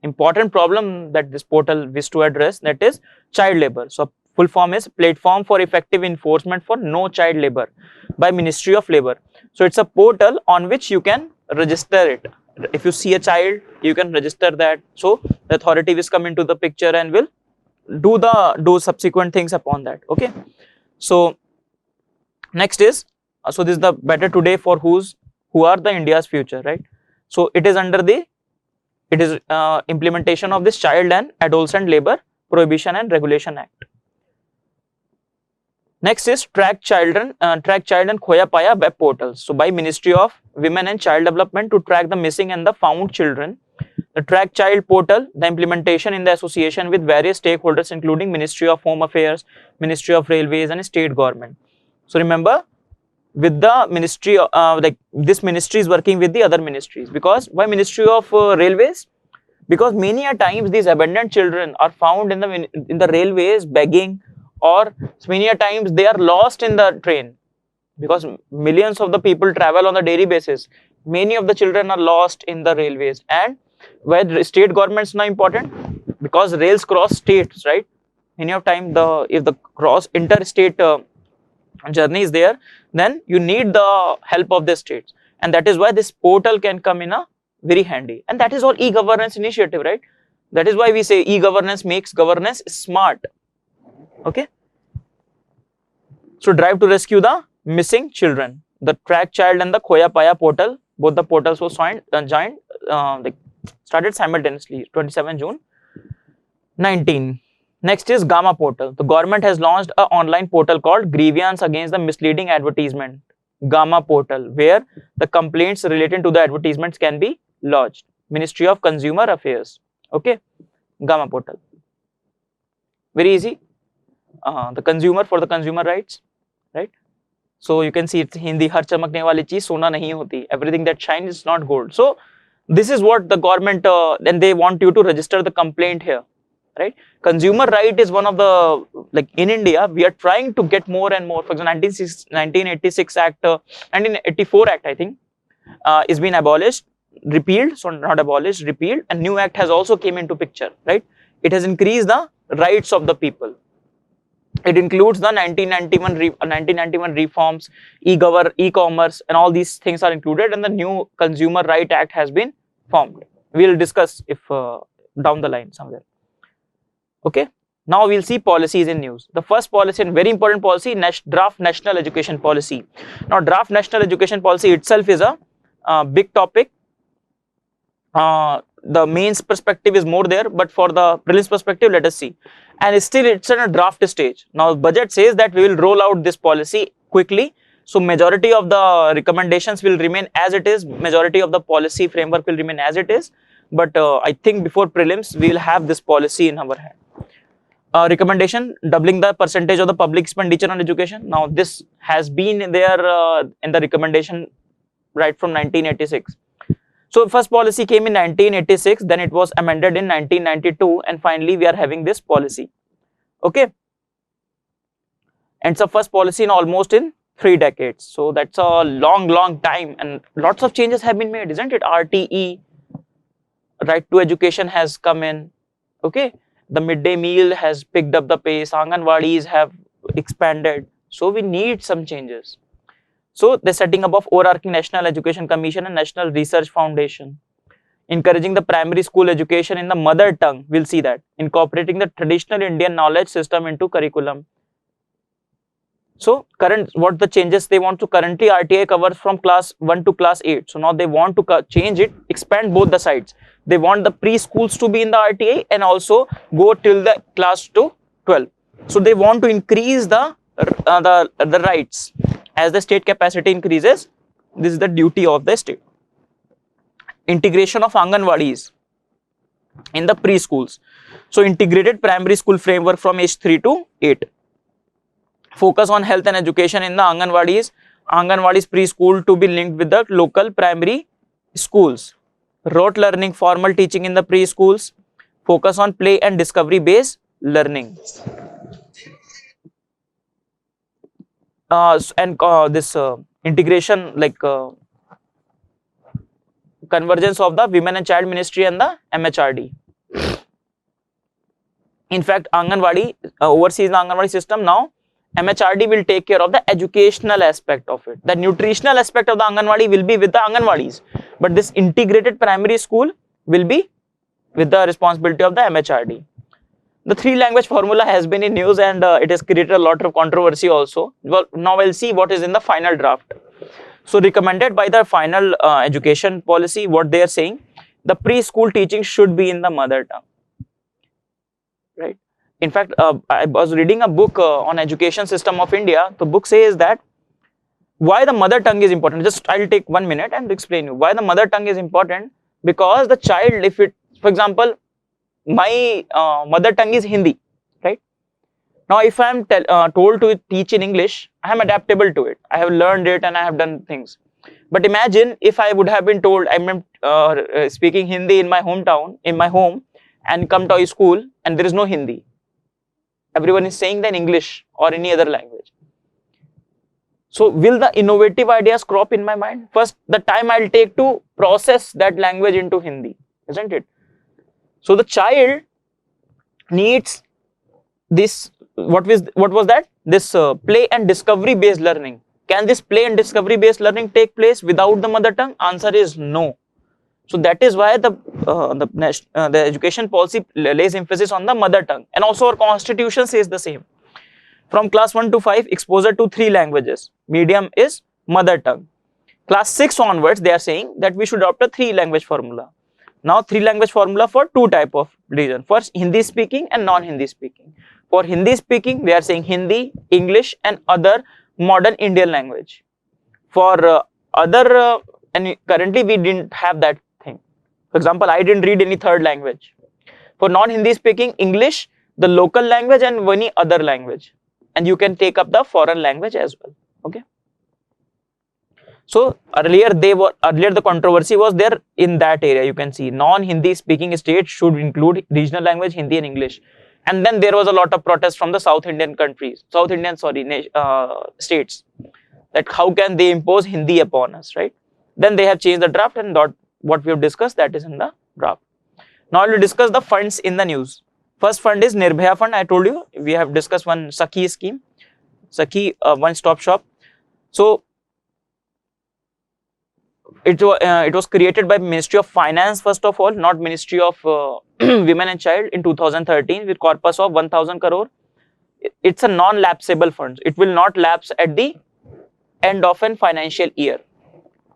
important problem that this portal wishes to address, that is child labor. So, full form is Platform for Effective Enforcement for No Child Labor by Ministry of Labour. So, it's a portal on which you can register it. If you see a child, you can register that. So, the authority will come into the picture and will do subsequent things upon that. Okay. So, next is, so this is the better today for who are the India's future, right? So, it is under the implementation of this Child and Adolescent Labour Prohibition and Regulation Act. Next is Track Child and Khoya Paya web portals. So, by Ministry of Women and Child Development to track the missing and the found children. The Track Child portal, the implementation in the association with various stakeholders including Ministry of Home Affairs, Ministry of Railways and state government. So, remember, with the ministry, this ministry is working with the other ministries, because why Ministry of Railways? Because many a times these abandoned children are found in the railways begging, or many a times they are lost in the train, because millions of the people travel on a daily basis. Many of the children are lost in the railways, and where the state government is now important, because rails cross states, right? Many of time if the interstate journey is there, then you need the help of the states, and that is why this portal can come in a very handy, and that is all e-governance initiative, right? That is why we say e-governance makes governance smart. Okay. So, drive to rescue the missing children. The Track Child and the Khoya Paya portal, both the portals were started simultaneously, 27 June 19. Next is Gamma portal. The government has launched an online portal called Grievance Against the Misleading Advertisement, Gamma portal, where the complaints related to the advertisements can be lodged. Ministry of Consumer Affairs. Okay, Gamma portal. Very easy. The consumer, for the consumer rights, right? So, you can see it's Hindi, har chamakne wali cheez sona nahi hoti. Everything that shines is not gold. So, this is what the government, then they want you to register the complaint here, right? Consumer right is one of the, in India, we are trying to get more and more. For example, 1986 Act, 1984 Act, I think, is been abolished, repealed, so not abolished, repealed, and new act has also came into picture, right? It has increased the rights of the people. It includes the 1991 reforms, e-commerce, and all these things are included, and the new Consumer Right Act has been formed. We will discuss if down the line somewhere. Okay. Now we will see policies in news. The first policy, and very important policy, draft National Education Policy. Now, draft National Education Policy itself is a big topic. The mains perspective is more there, but for the prelims perspective, let us see. And still it's in a draft stage. Now, budget says that we will roll out this policy quickly. So, majority of the recommendations will remain as it is. Majority of the policy framework will remain as it is. But I think before prelims, we will have this policy in our hand. Recommendation, doubling the percentage of the public expenditure on education. Now, this has been there in the recommendation right from 1986. So first policy came in 1986, then it was amended in 1992, and finally we are having this policy. Okay, and it's the first policy in almost in 3 decades. So that's a long time, and lots of changes have been made, isn't it? RTE, right to education, has come in. Okay, the midday meal has picked up the pace. Anganwadis have expanded. So we need some changes. So the setting up of overarching National Education Commission and National Research Foundation, encouraging the primary school education in the mother tongue. We'll see that. Incorporating the traditional Indian knowledge system into curriculum. So what the changes they want to, currently RTI covers from class 1 to class 8. So now they want to change it, expand both the sides. They want the preschools to be in the RTI and also go till the class to 12. So they want to increase the rights. As the state capacity increases, this is the duty of the state. Integration of Anganwadis in the preschools. So integrated primary school framework from age 3 to 8. Focus on health and education in the Anganwadis. Anganwadis preschool to be linked with the local primary schools. Rote learning, formal teaching in the preschools. Focus on play and discovery based learning. This integration, like convergence of the Women and Child Ministry and the MHRD. In fact, Anganwadi, oversees the Anganwadi system now. MHRD will take care of the educational aspect of it. The nutritional aspect of the Anganwadi will be with the Anganwadis, but this integrated primary school will be with the responsibility of the MHRD. The 3-language formula has been in news, and it has created a lot of controversy also. Well, now we'll see what is in the final draft. So recommended by the final education policy, what they are saying, the preschool teaching should be in the mother tongue, right? In fact, I was reading a book on education system of India. The book says that why the mother tongue is important. Just I'll take 1 minute and explain you why the mother tongue is important. Because the child, if it, for example, my mother tongue is Hindi, right? Now, if I am told to teach in English, I am adaptable to it. I have learned it and I have done things. But imagine if I would have been told I'm speaking Hindi in my hometown, in my home, and come to a school and there is no Hindi. Everyone is saying that in English or any other language. So will the innovative ideas crop in my mind? First, the time I'll take to process that language into Hindi, isn't it? So the child needs this, what was that? This play and discovery based learning. Can this play and discovery based learning take place without the mother tongue? Answer is no. So that is why the education policy lays emphasis on the mother tongue, and also our constitution says the same. From class 1 to 5, exposure to 3 languages. Medium is mother tongue. Class 6 onwards, they are saying that we should adopt a 3-language formula. Now 3-language formula for 2 type of region. First, Hindi speaking and non-Hindi speaking. For Hindi speaking, they are saying Hindi, English and other modern Indian language. For and currently we didn't have that thing. For example, I didn't read any 3rd language. For non-Hindi speaking, English, the local language and any other language. And you can take up the foreign language as well. Okay. So earlier the controversy was there in that area. You can see non-Hindi speaking states should include regional language Hindi and English. And then there was a lot of protest from the South Indian states, that how can they impose Hindi upon us, right? Then they have changed the draft, and what we have discussed, that is in the draft. Now we will discuss the funds in the news. First fund is Nirbhaya fund. I told you we have discussed one Sakhi scheme, Sakhi one-stop shop. So it was created by Ministry of Finance first of all, not Ministry of Women and Child, in 2013 with corpus of 1000 crore. It's a non-lapsable fund. It will not lapse at the end of an financial year.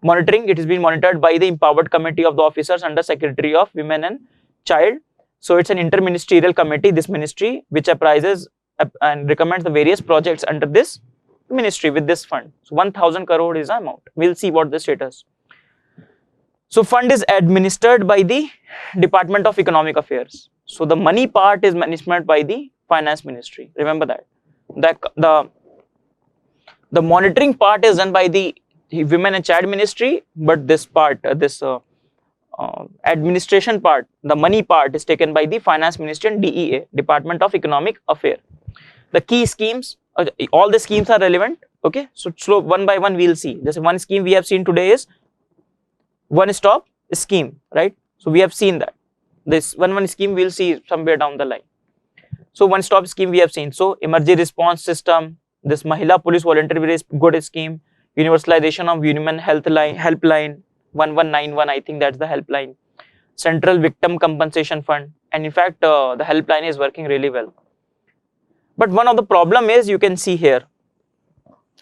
Monitoring, it is being monitored by the empowered committee of the officers under Secretary of Women and Child. So it's an interministerial committee, this ministry, which apprises and recommends the various projects under this ministry with this fund. So 1000 crore is the amount. We'll see what the status. So fund is administered by the Department of Economic Affairs. So the money part is management by the Finance Ministry. Remember that. The monitoring part is done by the Women and Child Ministry, but this part, administration part, the money part is taken by the Finance Ministry and DEA, Department of Economic Affairs. The key schemes, all the schemes are relevant. Okay, so one by one we'll see. Just one scheme we have seen today is one stop scheme, right? So we have seen that. This one scheme we'll see somewhere down the line. So one stop scheme we have seen. So emergency response system, this Mahila Police Volunteer is good scheme, universalization of human health line, helpline 1191, I think that's the helpline, Central Victim Compensation Fund, and in fact the helpline is working really well. But one of the problem is, you can see here,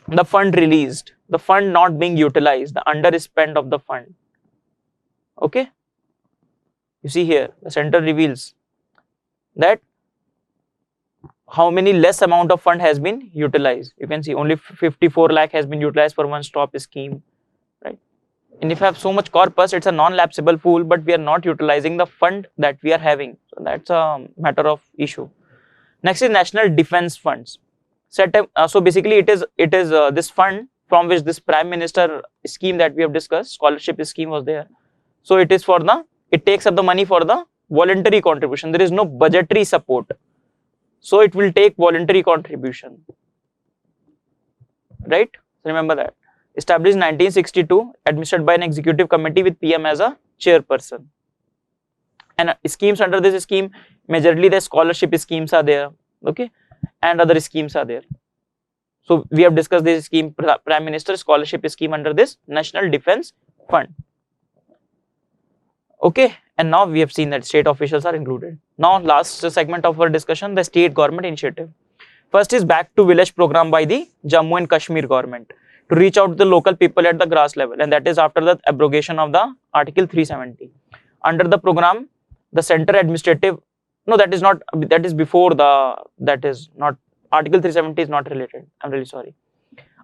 the fund released, the fund not being utilized, the underspend of the fund. Okay, you see here the center reveals that how many less amount of fund has been utilized. You can see only 54 lakh has been utilized for one stop scheme, right? And if you have so much corpus, it's a non-lapsable pool, but we are not utilizing the fund that we are having. So that's a matter of issue. Next is National Defense Funds. So basically it is this fund from which this Prime Minister scheme that we have discussed, scholarship scheme was there. So it is for it takes up the money for the voluntary contribution. There is no budgetary support. So it will take voluntary contribution, right? Remember that. Established 1962, administered by an executive committee with PM as a chairperson. And schemes under this scheme, majorly the scholarship schemes are there, okay, and other schemes are there. So we have discussed this scheme, Prime Minister scholarship scheme under this National Defense Fund. Okay, and now we have seen that state officials are included. Now last segment of our discussion, the state government initiative. First is Back to Village program by the Jammu and Kashmir government to reach out to the local people at the grass level, and that is after the abrogation of the Article 370. Under the program, the center administrative, no, that is not, that is before the, that is not, Article 370 is not related, I'm really sorry.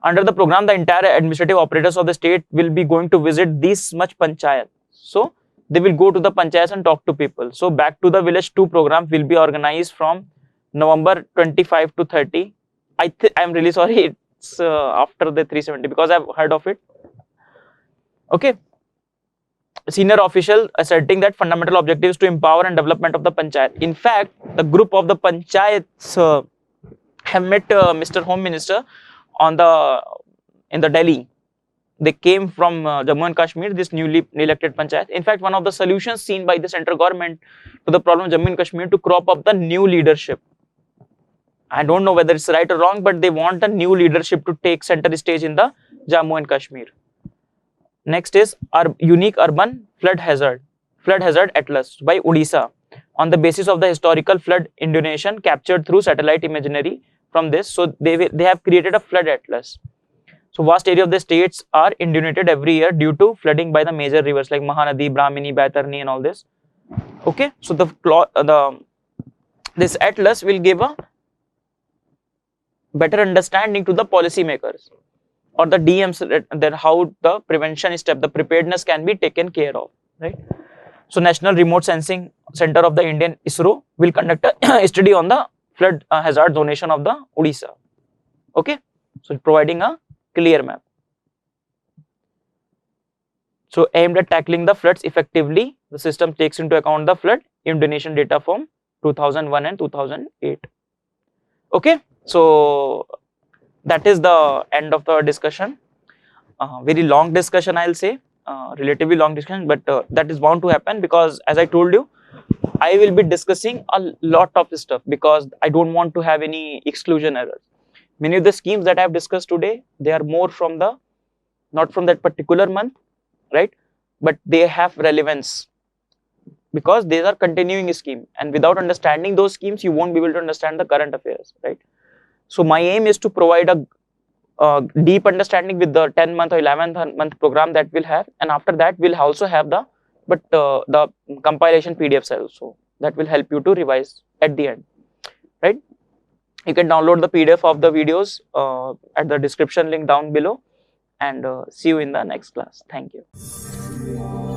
Under the program, the entire administrative operators of the state will be going to visit this much panchayat. So they will go to the panchayats and talk to people. So Back to the Village 2 program will be organized from November 25 to 30. I'm really sorry, it's after the 370 because I've heard of it. Okay. Senior official asserting that fundamental objective is to empower and development of the panchayat. In fact, the group of the panchayats have met Mr. Home Minister in the Delhi. They came from Jammu and Kashmir, this newly elected panchayat. In fact, one of the solutions seen by the central government to the problem of Jammu and Kashmir to crop up the new leadership. I don't know whether it's right or wrong, but they want a new leadership to take center stage in the Jammu and Kashmir. Next is our unique urban flood hazard atlas by Odisha on the basis of the historical flood indonation captured through satellite imagery from this. So they have created a flood atlas. So vast area of the states are inundated every year due to flooding by the major rivers like Mahanadi, Brahmini, Baitarni and all this. Okay, so this atlas will give a better understanding to the policymakers or the DMs that how the prevention step, the preparedness can be taken care of, right? So National Remote Sensing Center of the Indian ISRO will conduct a study on the flood hazard zonation of the Odisha. Okay, so providing a clear map. So aimed at tackling the floods effectively, the system takes into account the flood Indonesian data from 2001 and 2008. Okay, so that is the end of the discussion. Very long discussion, I'll say, relatively long discussion, but that is bound to happen because, as I told you, I will be discussing a lot of stuff because I don't want to have any exclusion errors. Many of the schemes that I have discussed today, they are more from the, not from that particular month, right? But they have relevance because these are continuing scheme, and without understanding those schemes, you won't be able to understand the current affairs, right? So my aim is to provide a deep understanding with the 10-month or 11-month program that we'll have, and after that we'll also have the compilation PDFs also that will help you to revise at the end, right? You can download the PDF of the videos at the description link down below, and see you in the next class. Thank you.